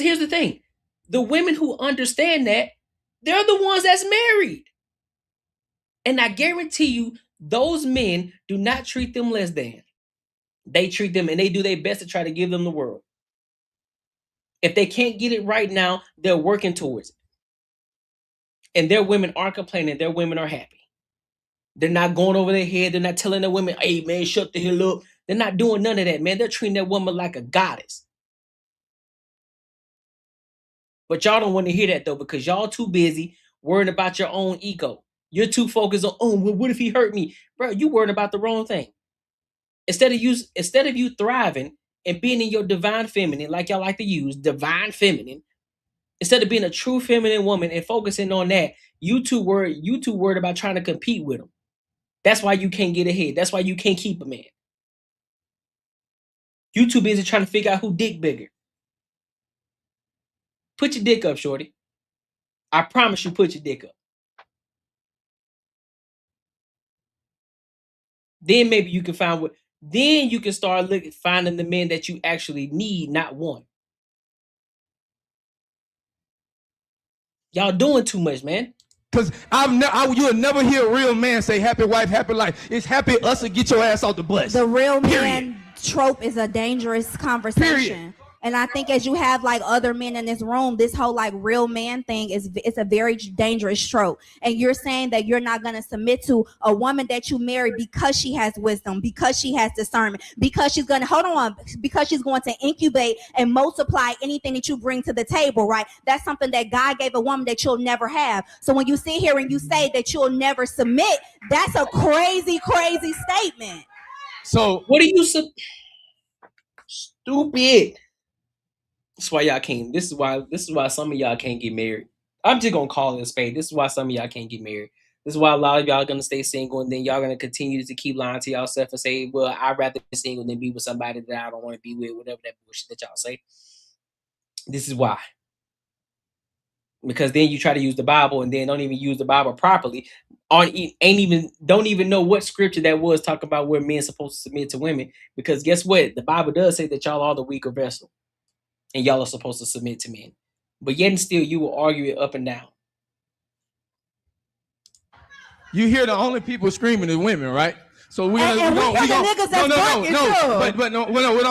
here's the thing, the women who understand that, they're the ones that's married. And I guarantee you, those men do not treat them less than. They treat them and they do their best to try to give them the world. If they can't get it right now, they're working towards it. And their women aren't complaining. Their women are happy. They're not going over their head. They're not telling their women, hey, man, shut the hell up. They're not doing none of that, man. They're treating that woman like a goddess. But y'all don't want to hear that, though, because y'all too busy worrying about your own ego. You're too focused on, oh, well, what if he hurt me? Bro, you worried about the wrong thing. Instead of you thriving and being in your divine feminine, like y'all like to use, divine feminine, instead of being a true feminine woman and focusing on that, you too worried about trying to compete with him. That's why you can't get ahead. That's why you can't keep a man. You too busy trying to figure out who dick bigger. Put your dick up, shorty. I promise you, put your dick up. Then maybe you can find what. Then you can start finding the men that you actually need, not want. Y'all doing too much, man. Because you'll never hear a real man say happy wife, happy life. It's happy us to get your ass off the bus. The real Period. man trope is a dangerous conversation. Period. And I think as you have like other men in this room, this whole like real man thing it's a very dangerous trope. And you're saying that you're not going to submit to a woman that you marry because she has wisdom, because she has discernment, because she's going to because she's going to incubate and multiply anything that you bring to the table, right? That's something that God gave a woman that you'll never have. So when you sit here and you say that you'll never submit, that's a crazy, crazy statement. So what do you stupid? That's why y'all can't. This is why some of y'all can't get married. I'm just gonna call it a spade. This is why some of y'all can't get married. This is why a lot of y'all gonna stay single, and then y'all gonna continue to keep lying to yourself and say, "Well, I'd rather be single than be with somebody that I don't want to be with." Whatever that bullshit that y'all say. This is why. Because then you try to use the Bible and then don't even use the Bible properly. Don't even know what scripture that was talking about where men supposed to submit to women. Because guess what? The Bible does say that y'all are the weaker vessel. And y'all are supposed to submit to men. But yet and still, you will argue it up and down. You hear the only people screaming is women, right? So what I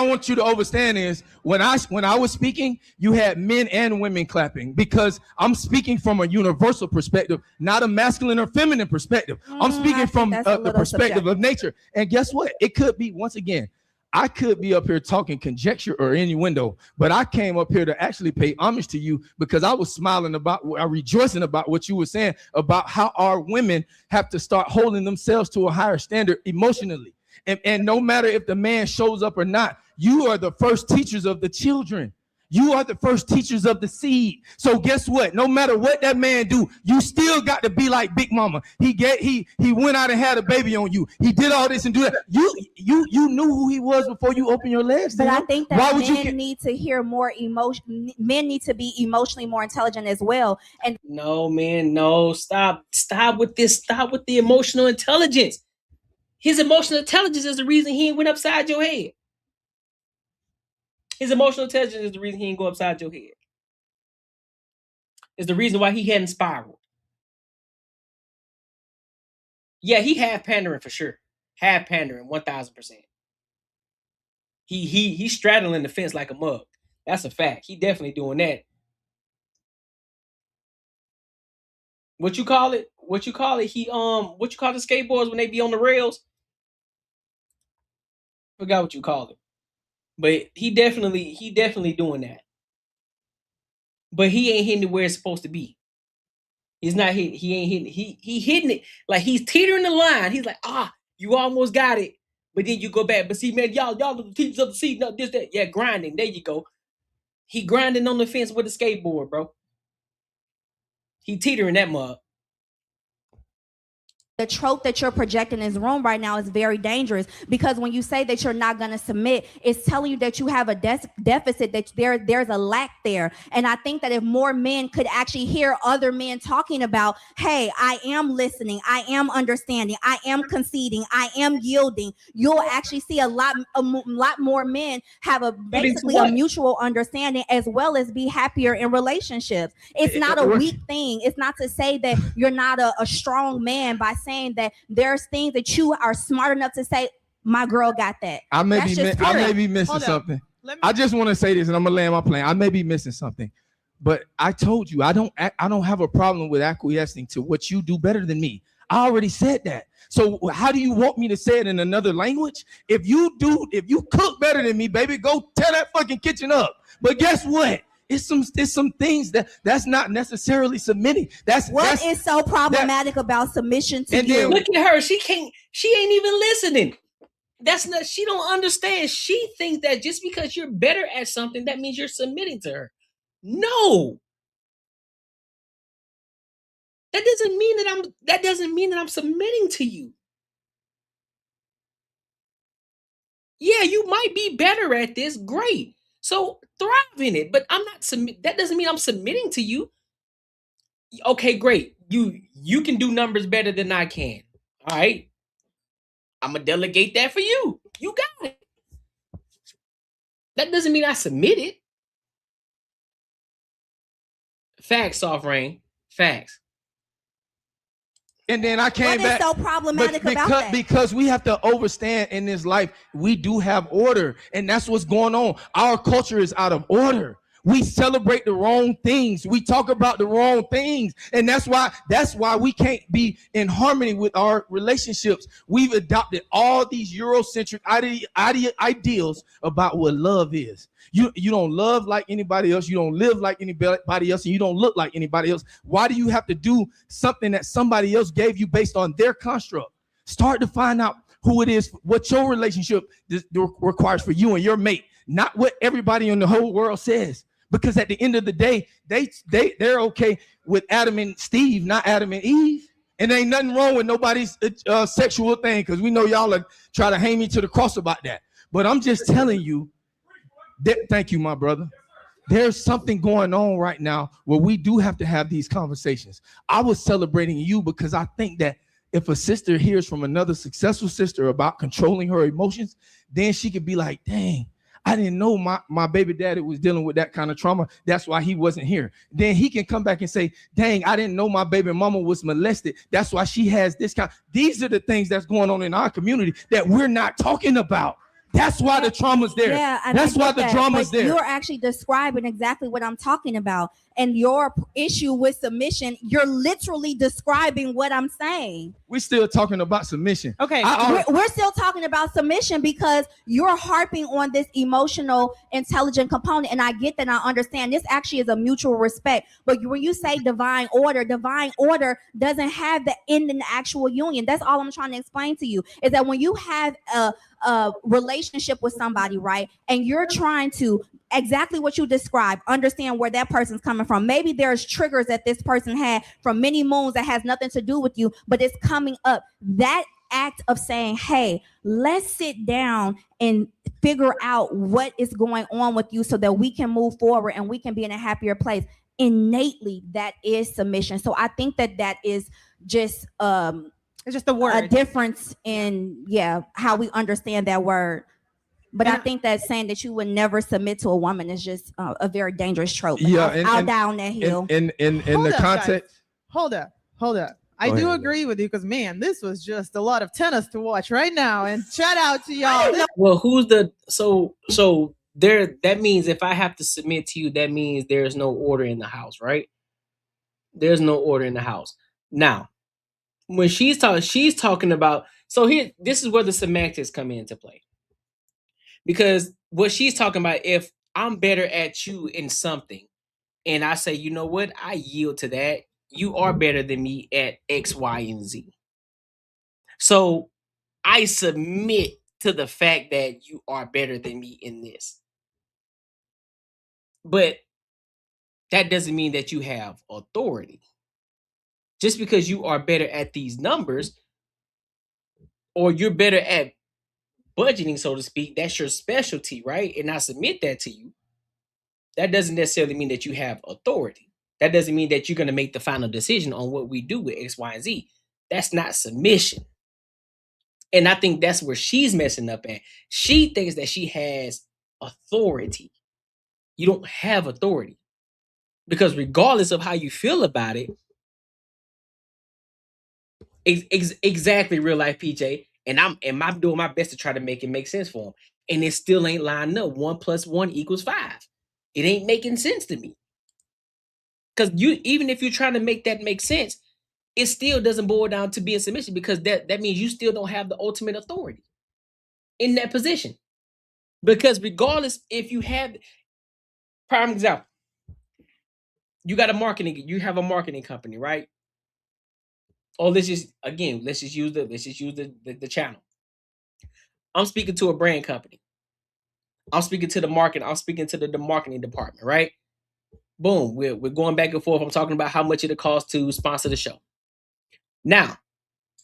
want you to understand is when I was speaking, you had men and women clapping because I'm speaking from a universal perspective, not a masculine or feminine perspective. I'm speaking from the perspective of nature. And guess what? It could be, once again, I could be up here talking conjecture or innuendo, but I came up here to actually pay homage to you because I was rejoicing about what you were saying about how our women have to start holding themselves to a higher standard emotionally. And no matter if the man shows up or not, you are the first teachers of the children. You are the first teachers of the seed. So guess what? No matter what that man do, you still got to be like Big Mama. He went out and had a baby on you. He did all this and do that. You knew who he was before you opened your legs. But I think that men need to hear more emotion. Men need to be emotionally more intelligent as well. And no, man, no, stop with this. Stop with the emotional intelligence. His emotional intelligence is the reason he went upside your head. His emotional intelligence is the reason he didn't go upside your head. It's the reason why he hadn't spiraled. Yeah, he half pandering for sure. Half pandering, 1,000%. He's straddling the fence like a mug. That's a fact. He definitely doing that. What you call it? What you call it? What you call the skateboards when they be on the rails? Forgot what you call it. But he definitely doing that. But he ain't hitting it where it's supposed to be. He's not hitting. He ain't hitting. He hitting it like he's teetering the line. He's like, you almost got it, but then you go back. But see, man, y'all the teachers of the seat. No, this, that. Yeah, grinding. There you go. He grinding on the fence with a skateboard, bro. He teetering that mug. The trope that you're projecting in this room right now is very dangerous because when you say that you're not going to submit, it's telling you that you have a deficit, that there's a lack there. And I think that if more men could actually hear other men talking about, hey, I am listening, I am understanding, I am conceding, I am yielding, you'll actually see a lot more men have basically a mutual understanding as well as be happier in relationships. It's not a weak thing. It's not to say that you're not a strong man by saying that there's things that you are smart enough to say, my girl got that. I may be missing something. I just want to say this, and I'm gonna land my plane. I may be missing something, but I told you I don't have a problem with acquiescing to what you do better than me. I already said that. So how do you want me to say it in another language? If you cook better than me, baby, go tear that fucking kitchen up. But guess what? It's some things that's not necessarily submitting. What is so problematic about submission to you? Look at her. She ain't even listening. She don't understand. She thinks that just because you're better at something, that means you're submitting to her. No. That doesn't mean that I'm submitting to you. Yeah, you might be better at this. Great. So thrive in it. But I'm not that doesn't mean I'm submitting to you. Okay, great. You can do numbers better than I can. All right. I'm gonna delegate that for you. You got it. That doesn't mean I submitted. Facts, Soft Rain. Facts. And then I came back. What is so problematic about that? Because we have to understand in this life, we do have order. And that's what's going on. Our culture is out of order. We celebrate the wrong things. We talk about the wrong things. And that's why we can't be in harmony with our relationships. We've adopted all these Eurocentric ideals about what love is. You don't love like anybody else. You don't live like anybody else, and you don't look like anybody else. Why do you have to do something that somebody else gave you based on their construct? Start to find out who it is, what your relationship requires for you and your mate, not what everybody in the whole world says. Because at the end of the day, they're okay with Adam and Steve, not Adam and Eve. And there ain't nothing wrong with nobody's sexual thing, because we know y'all are trying to hang me to the cross about that. But I'm just telling you, thank you, my brother. There's something going on right now where we do have to have these conversations. I was celebrating you because I think that if a sister hears from another successful sister about controlling her emotions, then she could be like, dang, I didn't know my baby daddy was dealing with that kind of trauma. That's why he wasn't here. Then he can come back and say, dang, I didn't know my baby mama was molested. That's why she has this kind. These are the things that's going on in our community that we're not talking about. That's why the trauma's there. Yeah, that's why the drama's there. You're actually describing exactly what I'm talking about. And your issue with submission, you're literally describing what I'm saying. We're still talking about submission. Okay, we're still talking about submission because you're harping on this emotional, intelligent component. And I get that, I understand. This actually is a mutual respect. But when you say divine order doesn't have the end in the actual union. That's all I'm trying to explain to you, is that when you have a relationship with somebody, right, and you're trying to exactly what you described, understand where that person's coming from. Maybe there's triggers that this person had from many moons that has nothing to do with you, but it's coming up. That act of saying, hey, let's sit down and figure out what is going on with you so that we can move forward and we can be in a happier place. Innately, that is submission. So I think that is just it's just the word, a difference in how we understand that word. But I think that saying that you would never submit to a woman is just a very dangerous trope. I'll die on that hill. In the context. Hold up. I do agree with you, because man, this was just a lot of tennis to watch right now. And shout out to y'all. Well, who's the so there? That means if I have to submit to you, that means there's no order in the house, right? There's no order in the house. Now, when she's talking about, so here, this is where the semantics come into play. Because what she's talking about, if I'm better at you in something, and I say, you know what, I yield to that. You are better than me at X, Y, and Z. So I submit to the fact that you are better than me in this. But that doesn't mean that you have authority. Just because you are better at these numbers, or you're better at budgeting, so to speak, that's your specialty, right? And I submit that to you. That doesn't necessarily mean that you have authority. That doesn't mean that you're going to make the final decision on what we do with X, Y, and Z. That's not submission. And I think that's where she's messing up at. She thinks that she has authority. You don't have authority. Because regardless of how you feel about it, exactly, real life PJ, and I'm doing my best to try to make it make sense for him. And it still ain't lining up. 1 + 1 = 5. It ain't making sense to me. Because even if you're trying to make that make sense, it still doesn't boil down to being submission, because that means you still don't have the ultimate authority in that position. Because regardless, if you have, prime example, you have a marketing company, right? Or let's just use the channel. I'm speaking to a brand company. I'm speaking to the marketing. I'm speaking to the marketing department, right? Boom. We're going back and forth. I'm talking about how much it costs to sponsor the show. Now,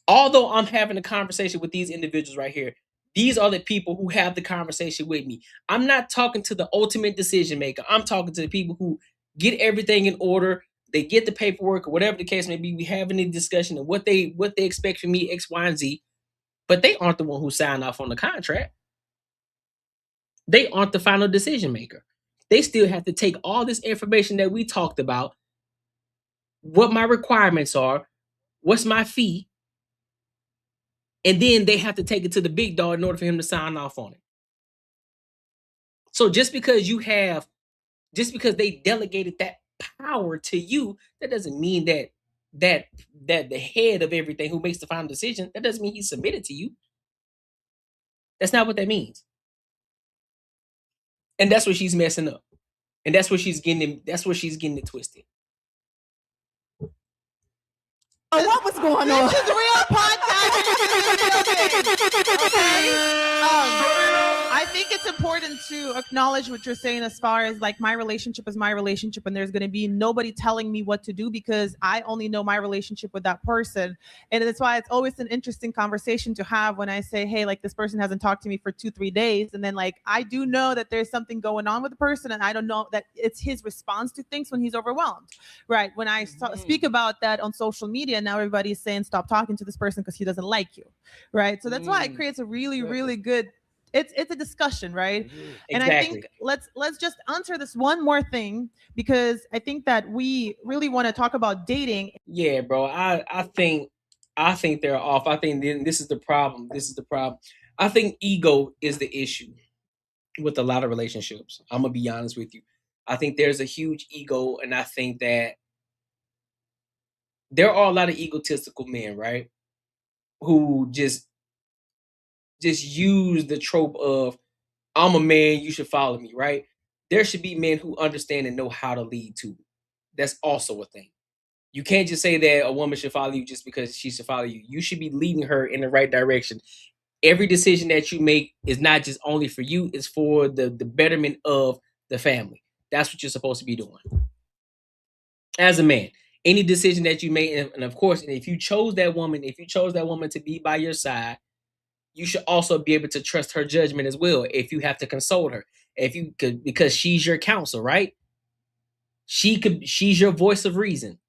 although I'm having a conversation with these individuals right here, These are the people who have the conversation with me. I'm not talking to the ultimate decision maker. I'm talking to the people who get everything in order. They get the paperwork or whatever the case may be. We having a discussion of what they expect from me, X, Y, and Z. But they aren't the one who signed off on the contract. They aren't the final decision maker. They still have to take all this information that we talked about, what my requirements are, what's my fee, and then they have to take it to the big dog in order for him to sign off on it. So just because they delegated that power to you, that doesn't mean that the head of everything who makes the final decision, that doesn't mean he's submitted to you. That's not what that means. And that's what she's messing up. And that's what she's getting it twisted. Oh, what was going on? This is real podcast. Okay. I think it's important to acknowledge what you're saying as far as like my relationship is my relationship, and there's going to be nobody telling me what to do because I only know my relationship with that person. And that's why it's always an interesting conversation to have when I say, hey, like this person hasn't talked to me for 2-3 days. And then like, I do know that there's something going on with the person, and I don't know that it's his response to things when he's overwhelmed, right? When I speak about that on social media, now everybody's saying, stop talking to this person because he doesn't like you, right? So that's why it creates a really, really good, it's a discussion, right? And I think let's just answer this one more thing, because I think that we really want to talk about dating. Yeah, bro. I think they're off. I think this is the problem. I think ego is the issue with a lot of relationships. I'm gonna be honest with you. I think there's a huge ego, and I think that there are a lot of egotistical men, right? Who just use the trope of I'm a man, you should follow me, right? There should be men who understand and know how to lead too. That's also a thing. You can't just say that a woman should follow you just because she should follow you. You should be leading her in the right direction. Every decision that you make is not just only for you, it's for the betterment of the family. That's what you're supposed to be doing. As a man, any decision that you make, and of course, and if you chose that woman to be by your side, you should also be able to trust her judgment as well. If you have to console her, if you could, because she's your counsel, right? She's your voice of reason.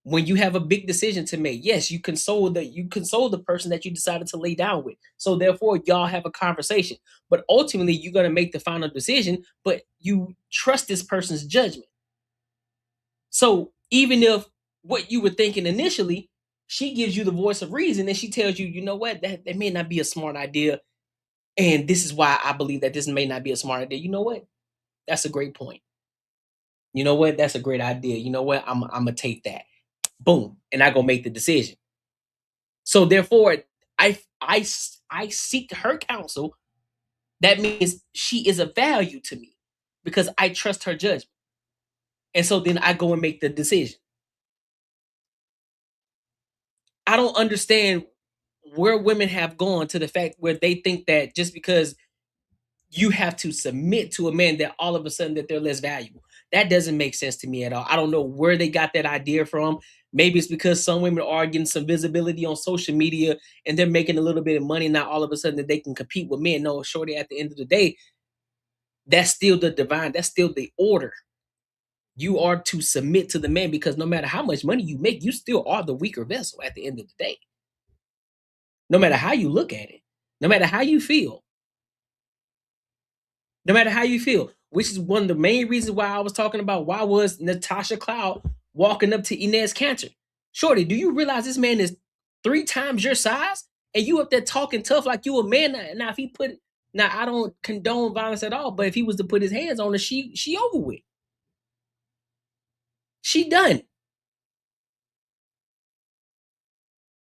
When you have a big decision to make, yes, you console the person that you decided to lay down with. So therefore, y'all have a conversation. But ultimately, you're gonna make the final decision. But you trust this person's judgment. So even if what you were thinking initially, she gives you the voice of reason, and she tells you, you know what, that may not be a smart idea, and this is why I believe that this may not be a smart idea. You know what? That's a great point. You know what? That's a great idea. You know what? I'm gonna take that. Boom, and I go make the decision. So therefore, I seek her counsel. That means she is of value to me because I trust her judgment. And so then I go and make the decision. I don't understand where women have gone to the fact where they think that just because you have to submit to a man that all of a sudden that they're less valuable. That doesn't make sense to me at all. I don't know where they got that idea from. Maybe it's because some women are getting some visibility on social media and they're making a little bit of money. Now all of a sudden that they can compete with men. No, shorty, at the end of the day, that's still the divine. That's still the order. You are to submit to the man because no matter how much money you make, you still are the weaker vessel at the end of the day. No matter how you look at it, no matter how you feel. No matter how you feel, which is one of the main reasons why I was talking about why was Natasha Cloud walking up to Enes Kanter. Shorty, do you realize this man is 3 times your size? And you up there talking tough like you a man. Now, if he put, now I don't condone violence at all, but if he was to put his hands on her, she over with. She done.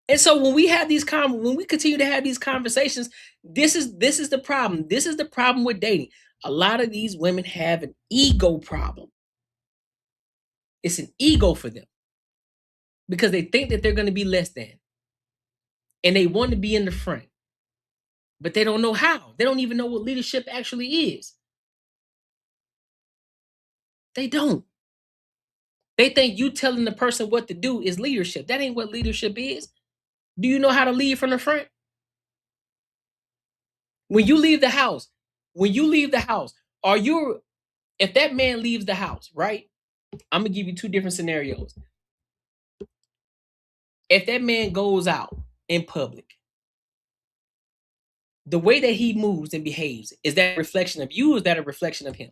And so when we have these when we continue to have these conversations, this is the problem. This is the problem with dating. A lot of these women have an ego problem. It's an ego for them because they think that they're going to be less than, and they want to be in the front, but they don't know how. They don't even know what leadership actually is. They don't. They think you telling the person what to do is leadership. That ain't what leadership is. Do you know how to lead from the front? When you leave the house, are you, if that man leaves the house, right? I'm gonna give you two different scenarios. If that man goes out in public, the way that he moves and behaves, is that a reflection of you or is that a reflection of him?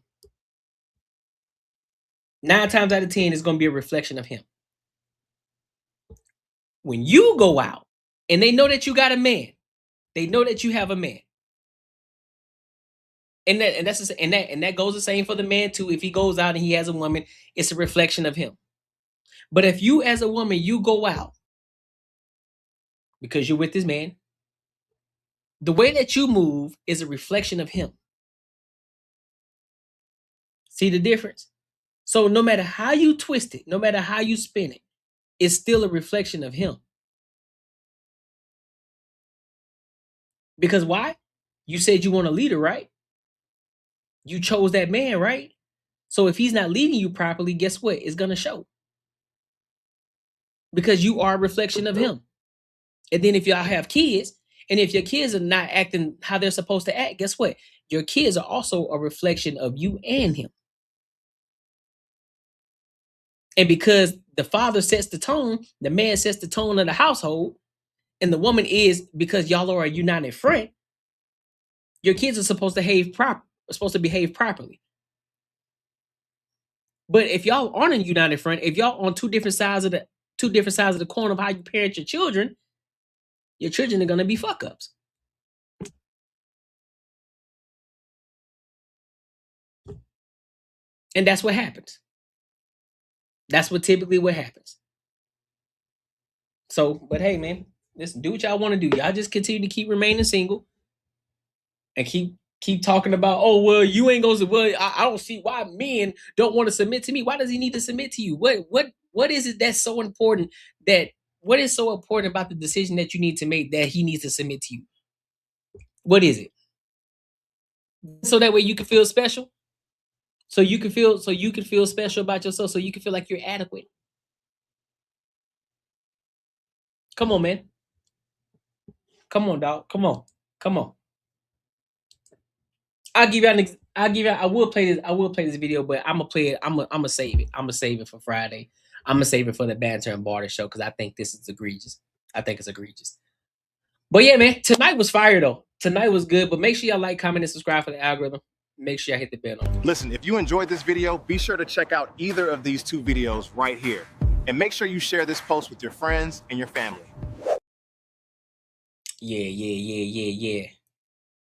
9 times out of 10, it's gonna be a reflection of him. When you go out and they know that you got a man, they know that you have a man. And that goes the same for the man too. If he goes out and he has a woman, it's a reflection of him. But if you as a woman, you go out because you're with this man, the way that you move is a reflection of him. See the difference? So no matter how you twist it, no matter how you spin it, it's still a reflection of him. Because why? You said you want a leader, right? You chose that man, right? So if he's not leading you properly, guess what? It's going to show. Because you are a reflection of him. And then if y'all have kids, and if your kids are not acting how they're supposed to act, guess what? Your kids are also a reflection of you and him. And because the father sets the tone, the man sets the tone of the household, and the woman is, because y'all are a united front, your kids are supposed to behave properly. But if y'all aren't a united front, if y'all on two different sides of the coin of how you parent your children are gonna be fuck ups. And that's what happens. That's typically what happens. So, but hey, man, listen, do what y'all want to do. Y'all just continue to keep remaining single and keep talking about, oh, well, you ain't gonna, well, I don't see why men don't want to submit to me. Why does he need to submit to you? What is it that's so important what is so important about the decision that you need to make that he needs to submit to you? What is it? So that way you can feel special? So you can feel special about yourself, so you can feel like you're adequate. Come on, man. Come on, dog. Come on. I will play this video, but I'm gonna play it. I'm gonna save it. I'm gonna save it for Friday. I'm gonna save it for the Banter and Barter show because I think this is egregious. I think it's egregious. But yeah, man, tonight was fire though. Tonight was good. But make sure y'all like, comment, and subscribe for the algorithm. Make sure y'all hit the bell on. Listen, if you enjoyed this video, be sure to check out either of these two videos right here. And make sure you share this post with your friends and your family. Yeah.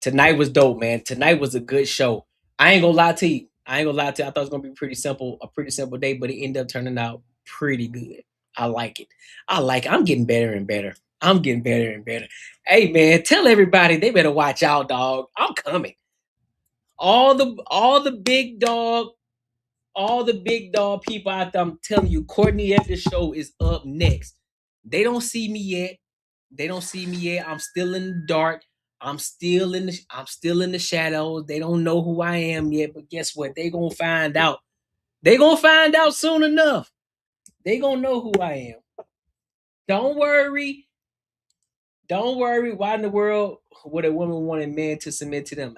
Tonight was dope, man. Tonight was a good show. I ain't gonna lie to you. I thought it was gonna be a pretty simple day, but it ended up turning out pretty good. I like it. I'm getting better and better. Hey, man, tell everybody they better watch out, dog. I'm coming. All the big dog people out there, I'm telling you, Courtnee Edgar Show is up next. They don't see me yet. I'm still in the dark. I'm still in the shadows. They don't know who I am yet, but guess what? They gonna find out. They gonna find out soon enough. They gonna know who I am. Don't worry. Why in the world would a woman want a man to submit to them?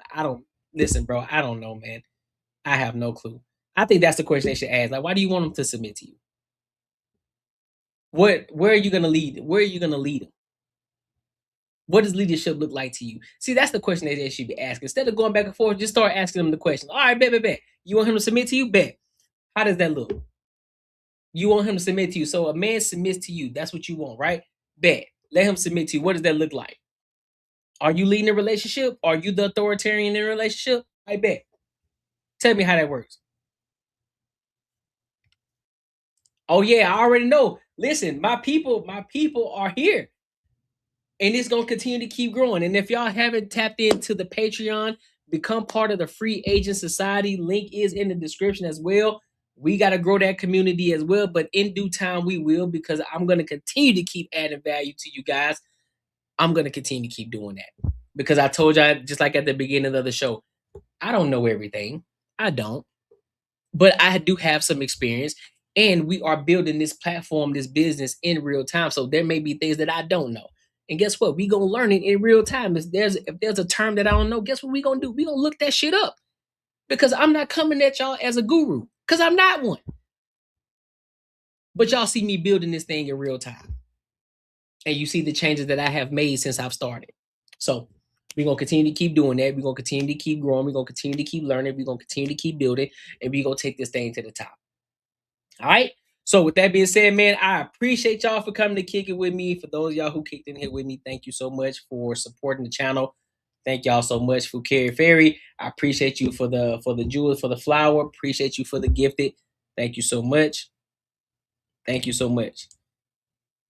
Listen, bro. I don't know, man. I have no clue. I think that's the question they should ask. Like, why do you want them to submit to you? Where are you gonna lead? Where are you gonna lead them? What does leadership look like to you? See, that's the question they should be asking. Instead of going back and forth, just start asking them the question. All right, bet. You want him to submit to you? Bet. How does that look? You want him to submit to you. So a man submits to you. That's what you want, right? Bet. Let him submit to you. What does that look like? Are you leading a relationship? Are you the authoritarian in a relationship? I bet. Tell me how that works. Oh yeah, I already know. Listen, my people are here. And it's going to continue to keep growing. And if y'all haven't tapped into the Patreon, become part of the Free Agent Society. Link is in the description as well. We got to grow that community as well. But in due time, we will, because I'm going to continue to keep adding value to you guys. I'm going to continue to keep doing that. Because I told y'all, just like at the beginning of the show, I don't know everything. I don't. But I do have some experience. And we are building this platform, this business in real time. So there may be things that I don't know. And guess what? We gonna learn it in real time. If there's a term that I don't know, guess what we gonna do? We gonna look that shit up. Because I'm not coming at y'all as a guru. Because I'm not one. But y'all see me building this thing in real time. And you see the changes that I have made since I've started. So we're going to continue to keep doing that. We're going to continue to keep growing. We're going to continue to keep learning. We're going to continue to keep building. And we're going to take this thing to the top. All right? So with that being said, man, I appreciate y'all for coming to kick it with me. For those of y'all who kicked in here with me, thank you so much for supporting the channel. Thank y'all so much for Carrie Ferry. I appreciate you for the jewels, for the flower. Appreciate you for the gifted. Thank you so much. Thank you so much.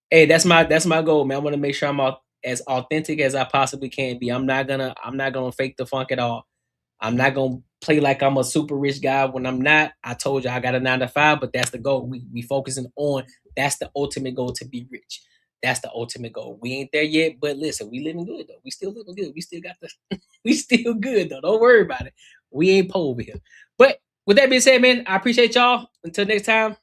Hey, that's my goal, man. I want to make sure I'm as authentic as I possibly can be. I'm not gonna fake the funk at all. I'm not gonna play like I'm a super rich guy when I'm not. I told you I got a 9 to 5, but that's the goal. We focusing on that's the ultimate goal, to be rich. That's the ultimate goal. We ain't there yet, but listen, we living good though. We still living good. We still got we still good though. Don't worry about it. We ain't poor over here. But with that being said, man, I appreciate y'all. Until next time,